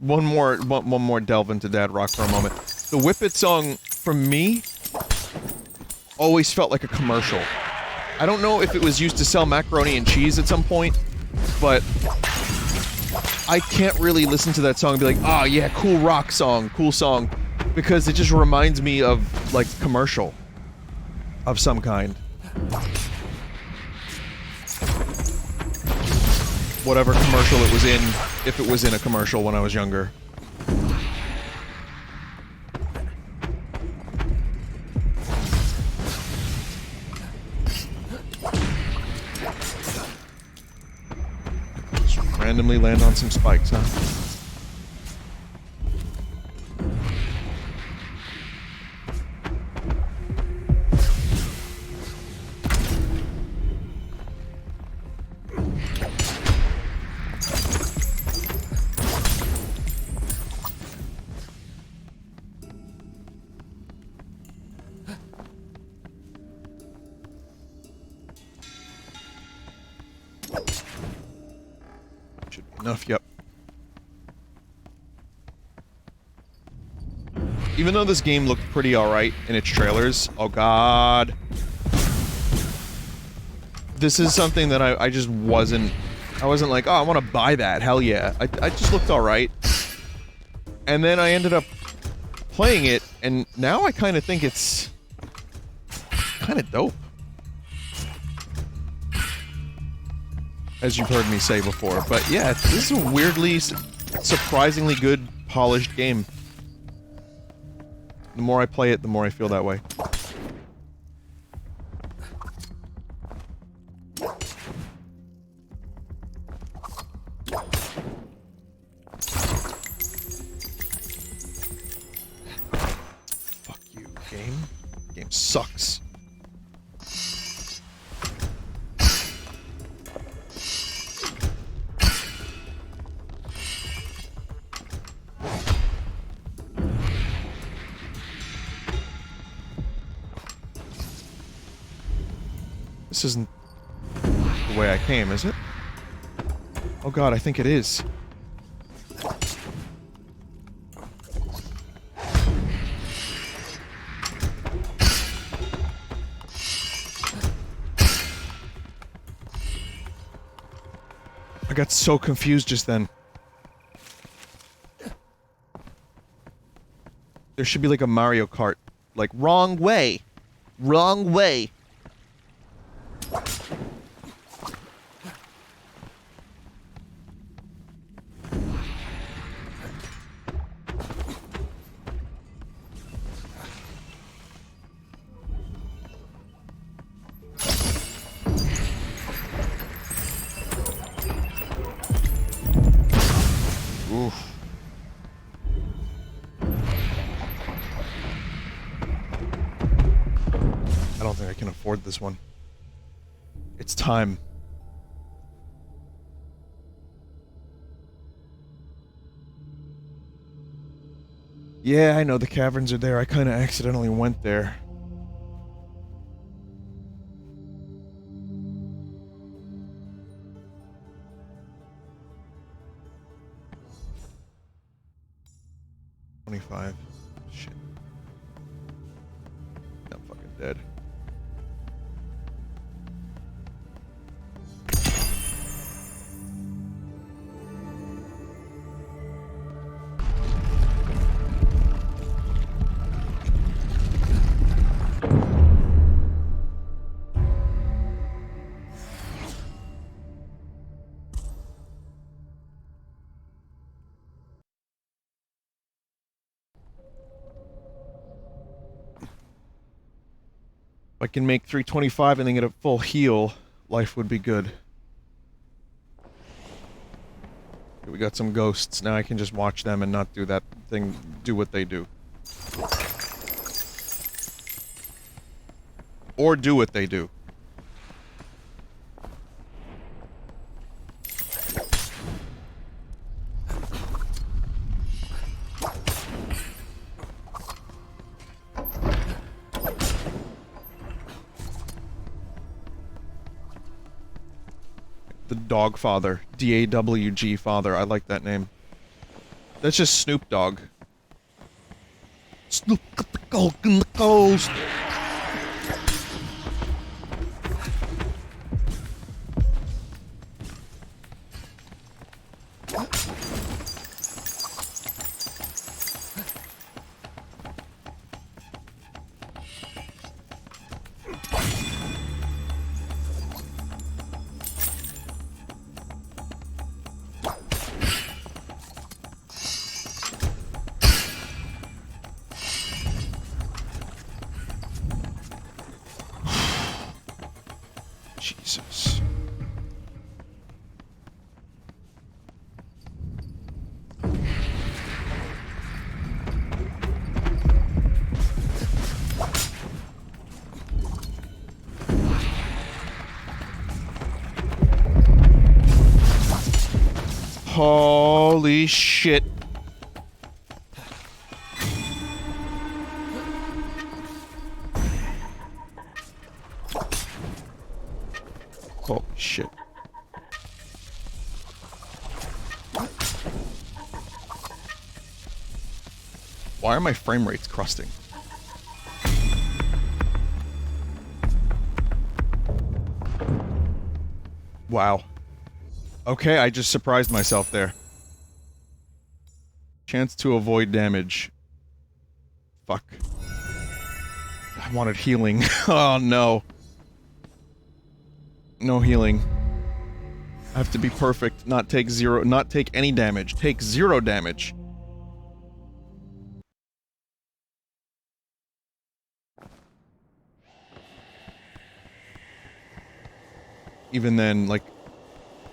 One more delve into Dad Rock for a moment. The Whip It song, for me, always felt like a commercial. I don't know if it was used to sell macaroni and cheese at some point, but I can't really listen to that song and be like, oh yeah, cool rock song, cool song, because it just reminds me of, like, commercial of some kind. Whatever commercial it was in, if it was in a commercial when I was younger. Just randomly land on some spikes, huh? Enough, yep. Even though this game looked pretty alright in its trailers, oh god. This is something that I just wasn't... I wasn't like, oh, I want to buy that, hell yeah. I just looked alright. And then I ended up playing it, and now I kind of think it's... kind of dope. As you've heard me say before, but yeah, this is a weirdly, surprisingly good, polished game. The more I play it, the more I feel that way. Fuck you, game. Game sucks. This isn't the way I came, is it? Oh god, I think it is. I got so confused just then. There should be like a Mario Kart. Like, wrong way! Wrong way! Oof. I don't think I can afford this one. It's time. Yeah, I know the caverns are there. I kinda accidentally went there. $25. Shit. I'm fucking dead. I can make 325 and then get a full heal, life would be good. We got some ghosts. Now I can just watch them and not do that thing, do what they do. Or do what they do. The Dog Father. D-A-W-G Father. I like that name. That's just Snoop Dogg. Snoop got the coke in the coast. Jesus. Holy shit. Holy shit. Why are my frame rates crusting? Wow. Okay, I just surprised myself there. Chance to avoid damage. Fuck. I wanted healing. Oh no. No healing. I have to be perfect, not take any damage. Take 0 damage. Even then, like,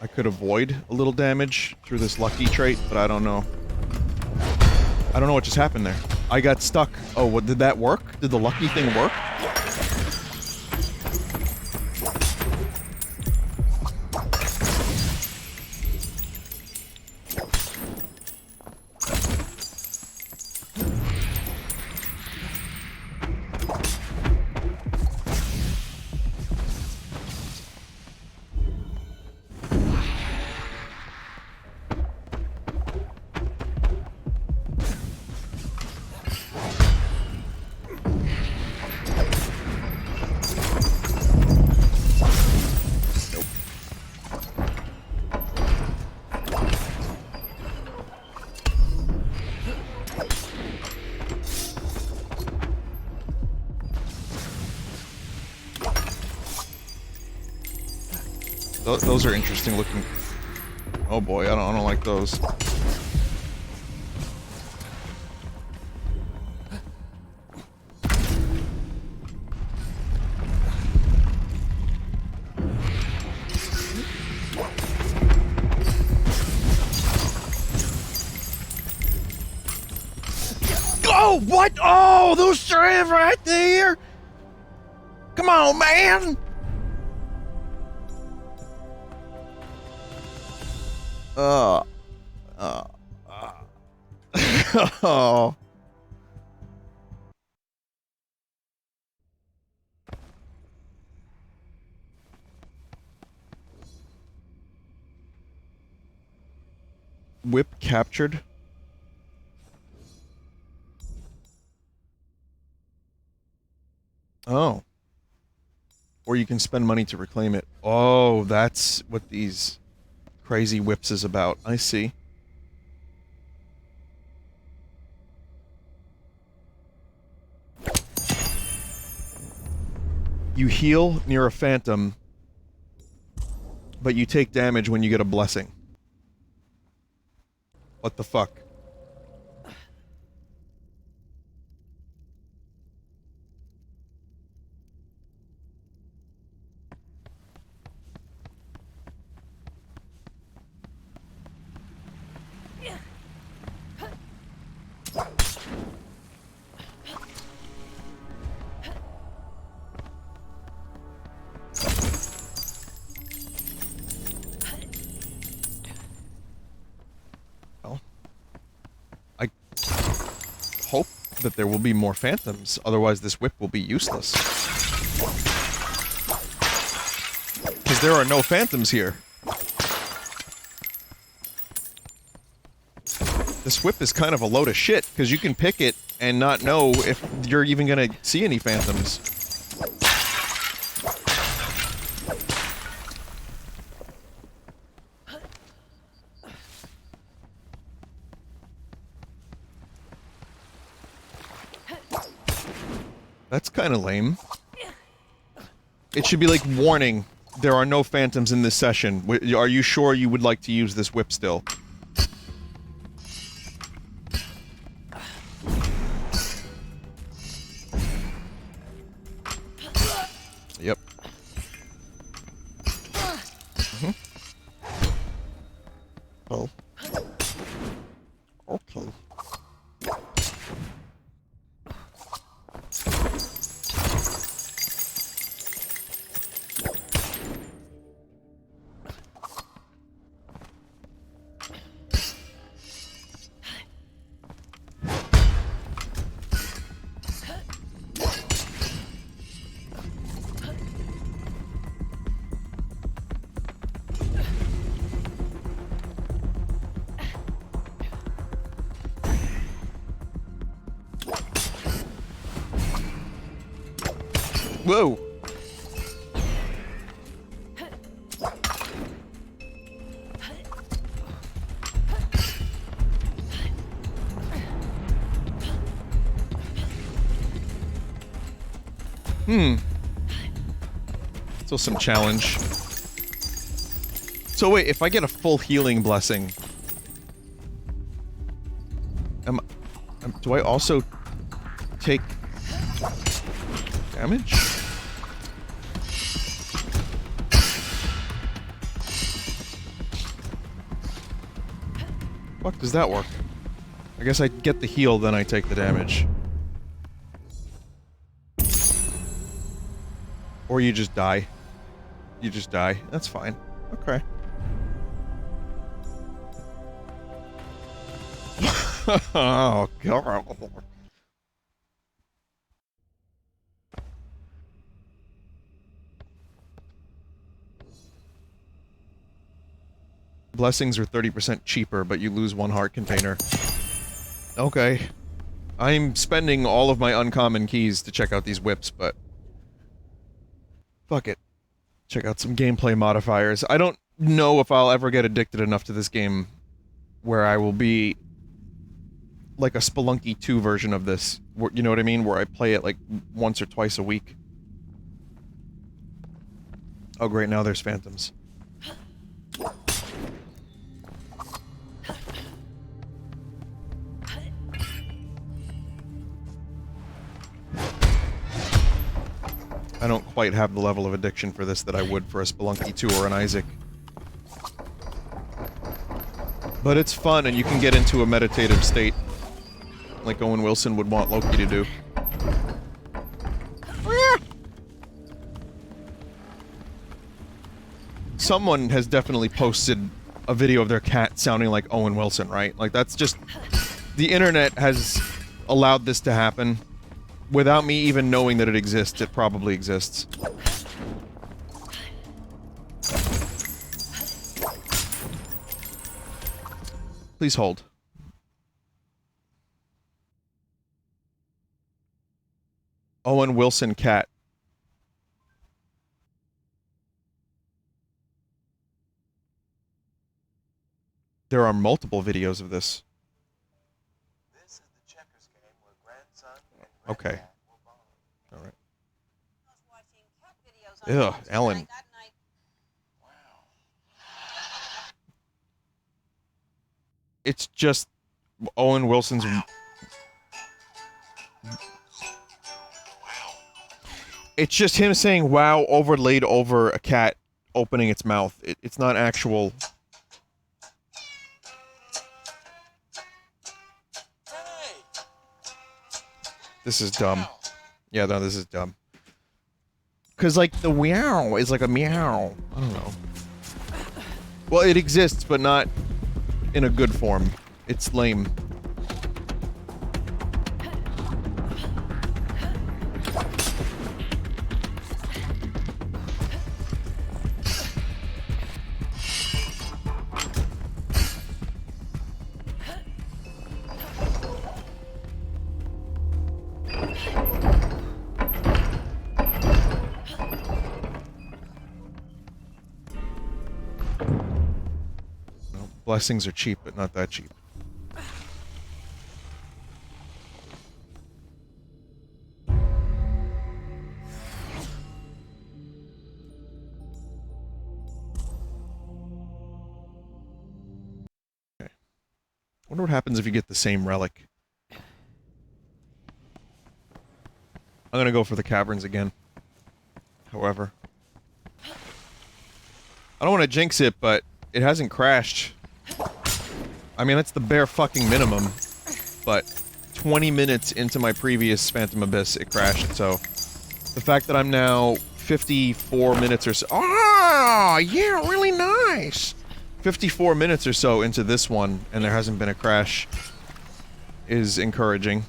I could avoid a little damage through this lucky trait, but I don't know. I don't know what just happened there. I got stuck. Oh, what, did that work? Did the lucky thing work? Those are interesting looking. Oh boy, I don't like those. Oh, what? Oh, those trees right there! Come on, man! Oh. Whip captured. Oh. Or you can spend money to reclaim it. Oh, that's what these crazy whips is about. I see. You heal near a phantom, but you take damage when you get a blessing. What the fuck? Well, I hope that there will be more phantoms, otherwise this whip will be useless. Because there are no phantoms here. This whip is kind of a load of shit, because you can pick it and not know if you're even gonna see any phantoms. That's kind of lame. It should be like, warning, there are no phantoms in this session. Are you sure you would like to use this whip still? Yep. Mm-hmm. Oh. Okay. Whoa! Still some challenge. So wait, if I get a full healing blessing... do I also take damage? Fuck, does that work? I guess I get the heal, then I take the damage. Or you just die. You just die. That's fine. Okay. Oh, God. Blessings are 30% cheaper, but you lose one heart container. Okay. I'm spending all of my uncommon keys to check out these whips, but... fuck it. Check out some gameplay modifiers. I don't know if I'll ever get addicted enough to this game where I will be like a Spelunky 2 version of this. You know what I mean? Where I play it like once or twice a week. Oh great, now there's phantoms. I don't quite have the level of addiction for this that I would for a Spelunky 2 or an Isaac. But it's fun, and you can get into a meditative state, like Owen Wilson would want Loki to do. Someone has definitely posted a video of their cat sounding like Owen Wilson, right? Like, that's just... the internet has allowed this to happen. Without me even knowing that it exists, it probably exists. Please hold. Owen Wilson cat. There are multiple videos of this. This is the checkers game where grandson and Okay. granddad will bond. Alright. I was watching cat videos on Ugh, YouTube Ellen. and I got an idea. It's just Owen Wilson's... It's just him saying wow overlaid over a cat opening its mouth. It's not actual... This is dumb. Yeah, no, this is dumb. Cause like the meow is like a meow. I don't know. Well, it exists, but not in a good form. It's lame. Blessings are cheap, but not that cheap. Okay. Wonder what happens if you get the same relic. I'm gonna go for the caverns again. However. I don't want to jinx it, but it hasn't crashed. I mean, that's the bare fucking minimum. But 20 minutes into my previous Phantom Abyss, it crashed, so... The fact that I'm now 54 minutes or so... Oh, yeah, really nice! 54 minutes or so into this one, and there hasn't been a crash, is encouraging.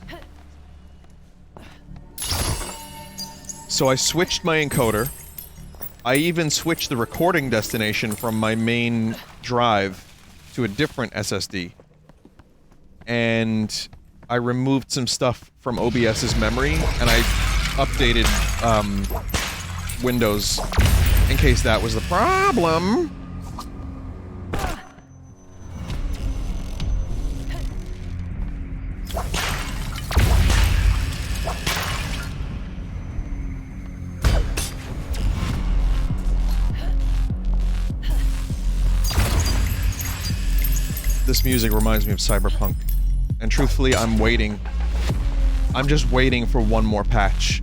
So I switched my encoder. I even switched the recording destination from my main drive to a different SSD. And I removed some stuff from OBS's memory, and I updated, Windows in case that was the problem. This music reminds me of Cyberpunk. And truthfully, I'm waiting. I'm just waiting for one more patch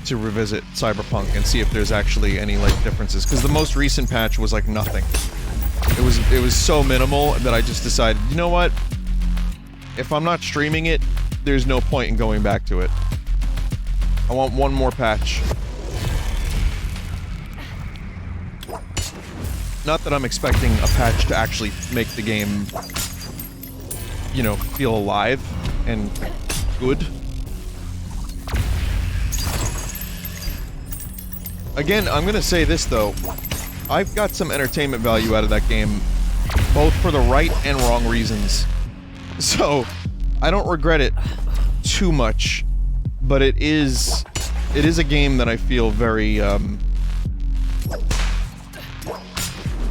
to revisit Cyberpunk and see if there's actually any, like, differences. Because the most recent patch was, like, nothing. It was so minimal that I just decided, you know what? If I'm not streaming it, there's no point in going back to it. I want one more patch. Not that I'm expecting a patch to actually make the game, you know, feel alive and good. Again, I'm gonna say this though. I've got some entertainment value out of that game, both for the right and wrong reasons. So, I don't regret it too much, but it is a game that I feel very,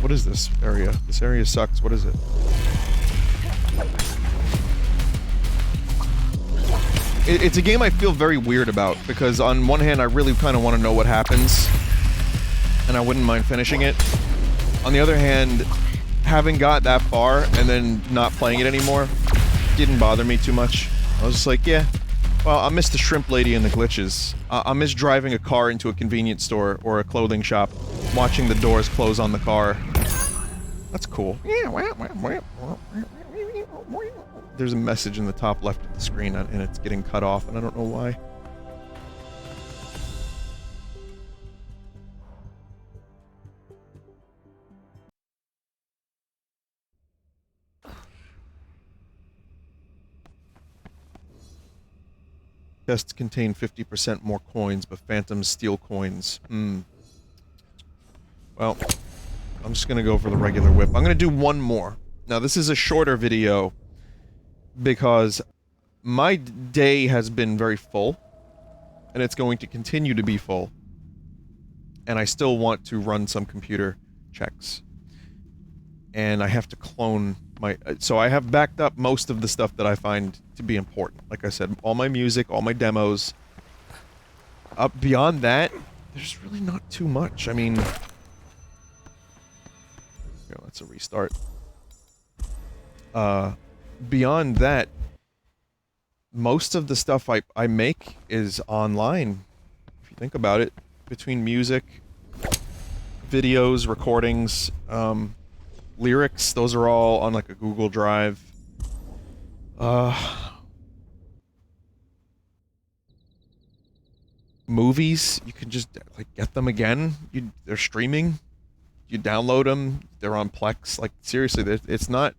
what is this area? This area sucks. What is it? It's a game I feel very weird about, because on one hand I really kind of want to know what happens, and I wouldn't mind finishing it. On the other hand, having got that far and then not playing it anymore didn't bother me too much. I was just like, yeah, well, I miss the shrimp lady and the glitches. I miss driving a car into a convenience store or a clothing shop, watching the doors close on the car. That's cool. There's a message in the top left of the screen, and it's getting cut off, and I don't know why. Chests contain 50% more coins, but phantoms steal coins. Well, I'm just gonna go for the regular whip. I'm gonna do one more. Now, this is a shorter video, because my day has been very full, and it's going to continue to be full. And I still want to run some computer checks. And I have to clone my... So I have backed up most of the stuff that I find to be important. Like I said, all my music, all my demos. Beyond that, there's really not too much. I mean... Here, that's a restart. Beyond that, most of the stuff I make is online. If you think about it, between music, videos, recordings, lyrics, those are all on like a Google Drive. movies, you can just like get them again. They're streaming. You download them. They're on Plex. Like seriously, it's not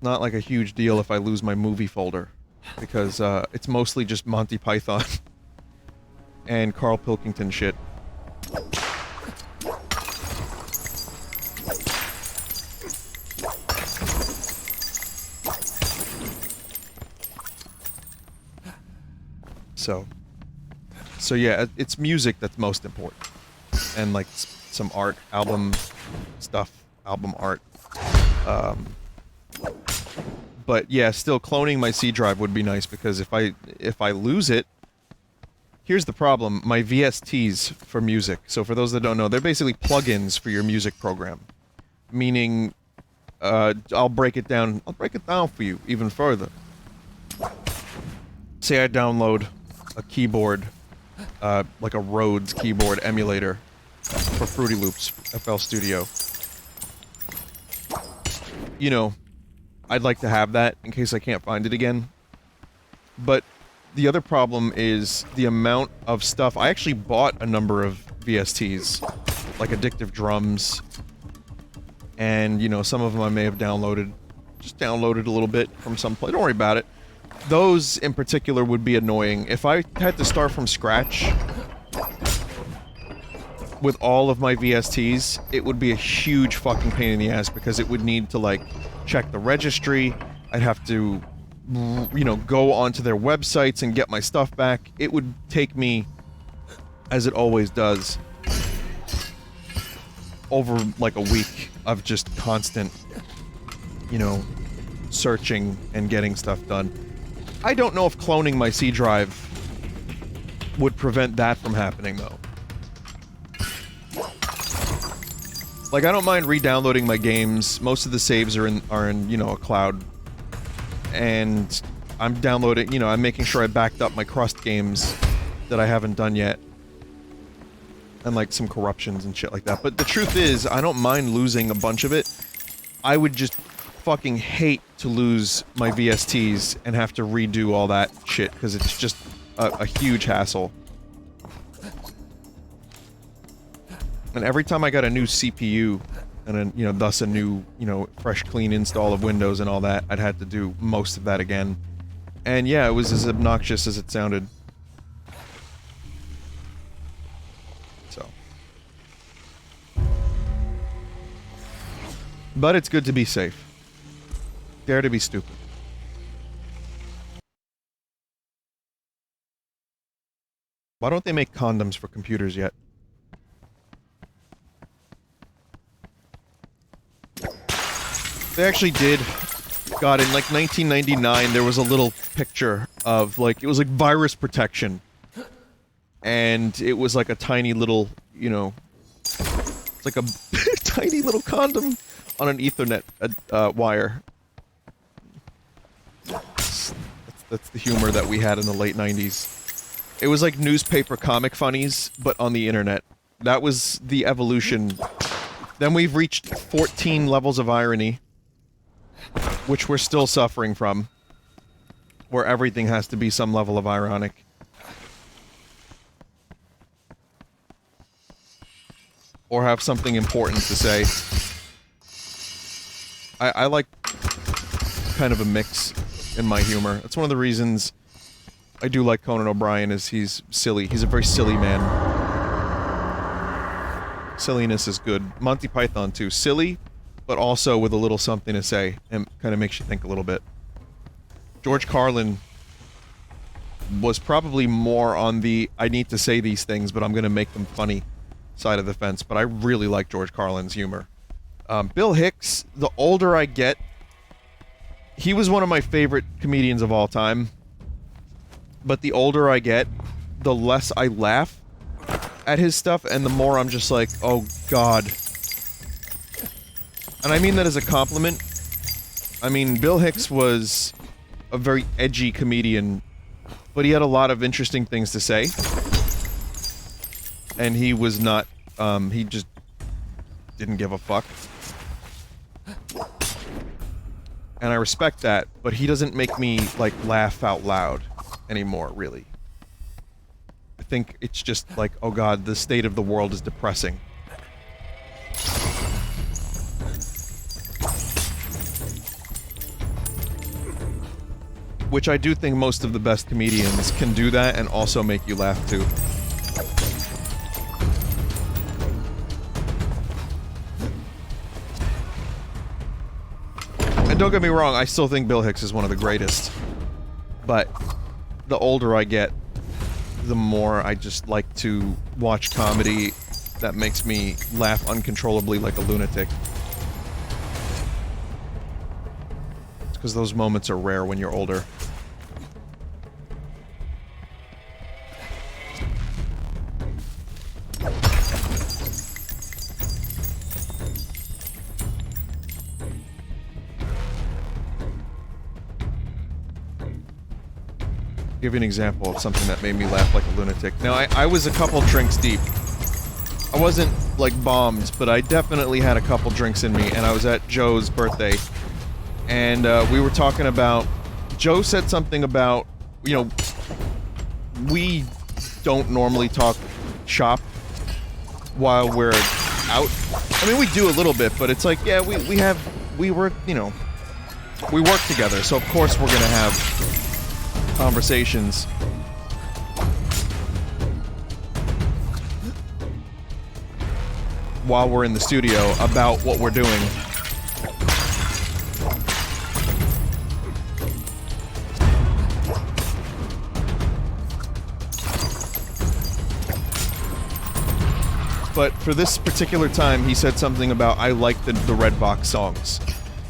like a huge deal if I lose my movie folder, because it's mostly just Monty Python and Carl Pilkington shit. So yeah, it's music that's most important, and like some art, album stuff, album art. But yeah, still cloning my C drive would be nice, because if I lose it, here's the problem: my VSTs for music. So for those that don't know, they're basically plugins for your music program, meaning I'll break it down for you even further. Say I download a keyboard, like a Rhodes keyboard emulator for Fruity Loops FL Studio. You know, I'd like to have that in case I can't find it again. But the other problem is the amount of stuff. I actually bought a number of VSTs, like Addictive Drums, and, you know, some of them I may have downloaded. Just downloaded a little bit from some place. Don't worry about it. Those in particular would be annoying. If I had to start from scratch with all of my VSTs, it would be a huge fucking pain in the ass, because it would need to, like, check the registry. I'd have to, you know, go onto their websites and get my stuff back. It would take me, as it always does, over, like, a week of just constant, you know, searching and getting stuff done. I don't know if cloning my C drive would prevent that from happening, though. Like, I don't mind re-downloading my games. Most of the saves are in, you know, a cloud. And I'm downloading, you know, I'm making sure I backed up my Crust games that I haven't done yet. And, like, some corruptions and shit like that. But the truth is, I don't mind losing a bunch of it. I would just fucking hate to lose my VSTs and have to redo all that shit, because it's just a huge hassle. And every time I got a new CPU, and then, you know, thus a new, you know, fresh, clean install of Windows and all that, I'd had to do most of that again. And yeah, it was as obnoxious as it sounded. So. But it's good to be safe. Dare to be stupid. Why don't they make condoms for computers yet? They actually did. God, in like 1999, there was a little picture of, like, it was like virus protection. And it was like a tiny little, you know, it's like a tiny little condom on an Ethernet wire. That's the humor that we had in the late 90s. It was like newspaper comic funnies, but on the internet. That was the evolution. Then we've reached 14 levels of irony, which we're still suffering from, where everything has to be some level of ironic. Or have something important to say. I like kind of a mix in my humor. That's one of the reasons I do like Conan O'Brien, is he's silly. He's a very silly man. Silliness is good. Monty Python too. Silly, but also with a little something to say, and kind of makes you think a little bit. George Carlin was probably more on the I need to say these things, but I'm going to make them funny side of the fence, but I really like George Carlin's humor. Bill Hicks, the older I get, he was one of my favorite comedians of all time, but the older I get, the less I laugh at his stuff, and the more I'm just like, oh god. And I mean that as a compliment. I mean, Bill Hicks was a very edgy comedian, but he had a lot of interesting things to say. And he was not, he just didn't give a fuck. And I respect that, but he doesn't make me, like, laugh out loud anymore, really. think it's just like, oh god, the state of the world is depressing. Which I do think most of the best comedians can do that and also make you laugh too. And don't get me wrong, I still think Bill Hicks is one of the greatest. But the older I get, the more I just like to watch comedy that makes me laugh uncontrollably like a lunatic. It's because those moments are rare when you're older. Give you an example of something that made me laugh like a lunatic. Now, I was a couple drinks deep. I wasn't, like, bombed, but I definitely had a couple drinks in me, and I was at Joe's birthday. And, we were talking about... Joe said something about, you know, we don't normally talk shop while we're out. I mean, we do a little bit, but it's like, yeah, we work, you know, we work together, so of course we're gonna have conversations. While we're in the studio about what we're doing. But for this particular time, he said something about, I like the Redbox songs.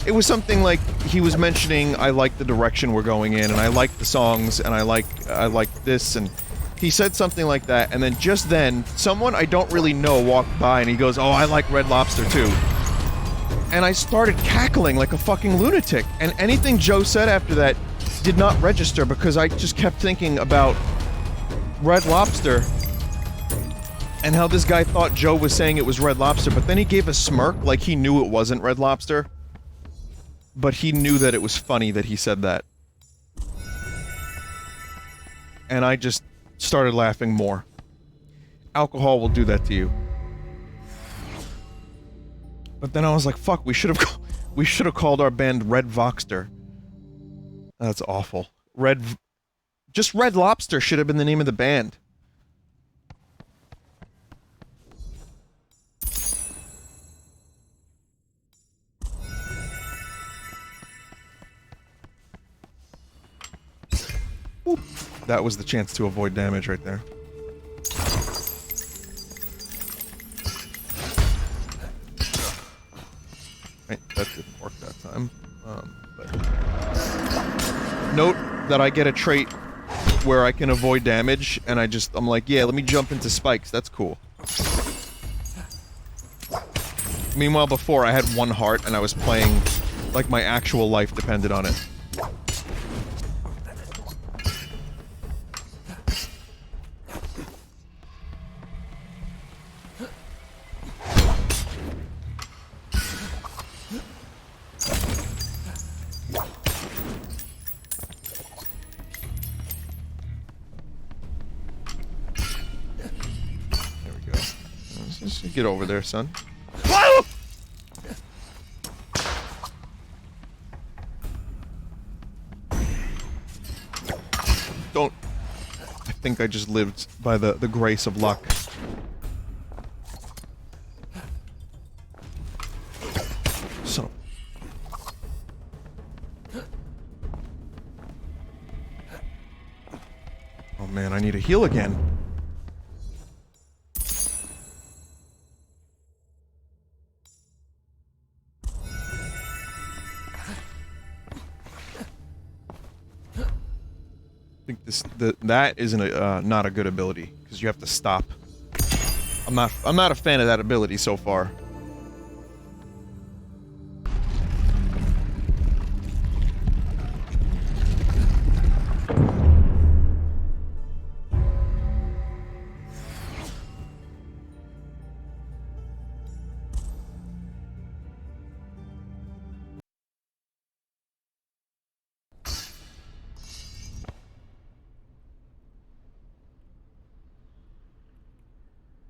It was something like, he was mentioning, I like the direction we're going in, and I like the songs, and I like this, and he said something like that, and then just then, someone I don't really know walked by, and he goes, oh, I like Red Lobster too. And I started cackling like a fucking lunatic, and anything Joe said after that did not register, because I just kept thinking about Red Lobster, and how this guy thought Joe was saying it was Red Lobster, but then he gave a smirk like he knew it wasn't Red Lobster. But he knew that it was funny that he said that. And I just started laughing more. Alcohol will do that to you. But then I was like, fuck, we should have called our band Red Voxter. That's awful. Just Red Lobster should have been the name of the band. Boop. That was the chance to avoid damage right there. Right, that didn't work that time. But... Note that I get a trait where I can avoid damage, and I'm like, yeah, let me jump into spikes, that's cool. Meanwhile, before, I had one heart, and I was playing like my actual life depended on it. Just get over there, son. Don't... I think I just lived by the grace of luck. So... Oh man, I need to heal again. I think that isn't not a good ability because you have to stop. I'm not a fan of that ability so far.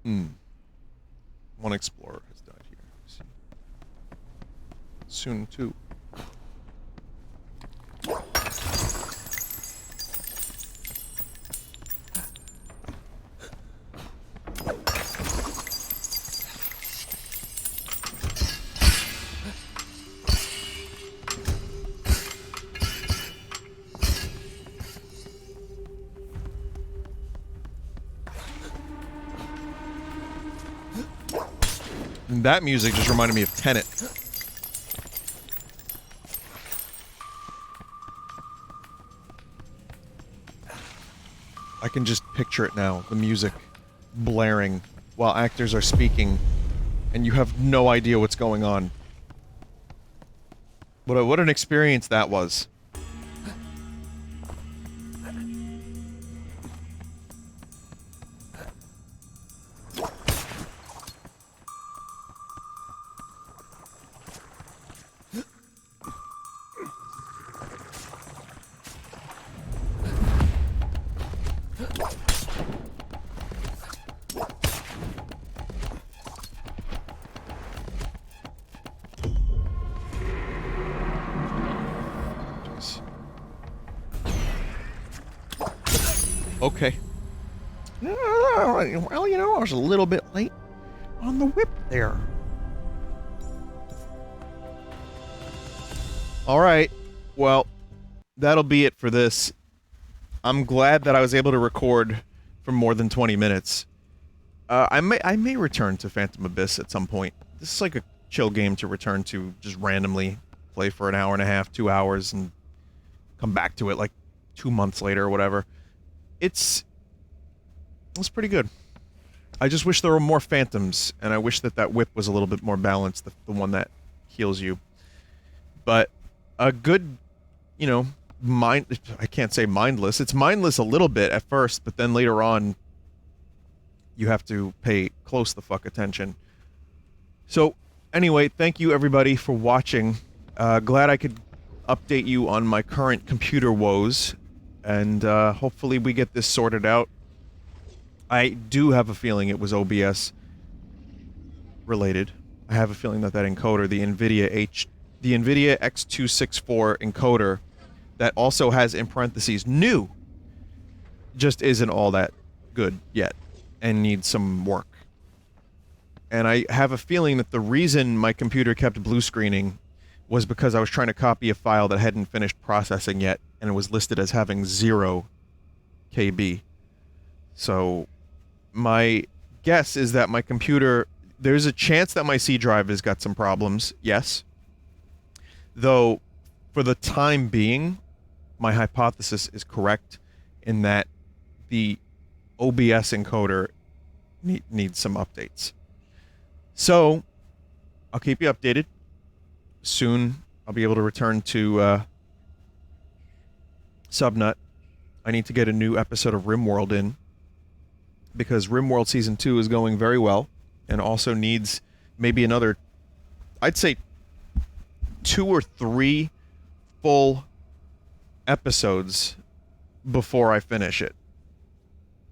One explorer has died here. Let's see. Soon, too. And that music just reminded me of Tenet. I can just picture it now, the music blaring while actors are speaking, and you have no idea what's going on. What an experience that was. Okay. Well, you know, I was a little bit late on the whip there. Alright. Well, that'll be it for this. I'm glad that I was able to record for more than 20 minutes. I may return to Phantom Abyss at some point. This is like a chill game to return to just randomly. Play for an hour and a half, 2 hours, and come back to it like 2 months later or whatever. It's pretty good. I just wish there were more phantoms, and I wish that whip was a little bit more balanced, the one that heals you. But a good, you know, I can't say mindless. It's mindless a little bit at first, but then later on, you have to pay close the fuck attention. So, anyway, thank you everybody for watching. Glad I could update you on my current computer woes. And hopefully we get this sorted out. I do have a feeling it was OBS related. I have a feeling that encoder, the NVIDIA X264 encoder, that also has in parentheses new, just isn't all that good yet and needs some work. And I have a feeling that the reason my computer kept blue screening was because I was trying to copy a file that hadn't finished processing yet, and it was listed as having 0 KB. So, my guess is that my computer... There's a chance that my C drive has got some problems, yes. Though, for the time being, my hypothesis is correct in that the OBS encoder needs some updates. So, I'll keep you updated. Soon, I'll be able to return to Subnut. I need to get a new episode of RimWorld in, because RimWorld Season 2 is going very well, and also needs maybe another, I'd say, 2 or 3 full episodes before I finish it.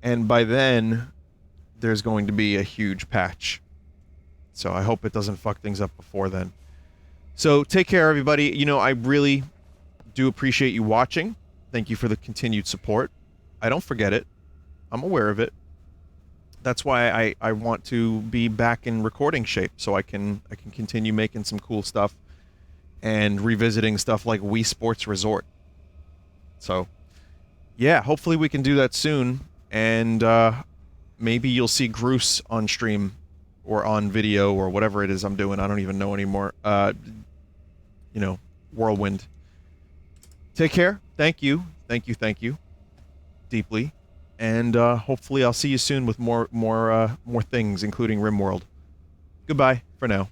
And by then, there's going to be a huge patch. So I hope it doesn't fuck things up before then. So, take care, everybody. You know, I really do appreciate you watching. Thank you for the continued support. I don't forget it. I'm aware of it. That's why I want to be back in recording shape, so I can continue making some cool stuff and revisiting stuff like Wii Sports Resort. So, yeah, hopefully we can do that soon, and maybe you'll see Groose on stream or on video or whatever it is I'm doing. I don't even know anymore. You know, Whirlwind. Take care. Thank you. Thank you. Thank you. Deeply. And hopefully I'll see you soon with more things, including RimWorld. Goodbye for now.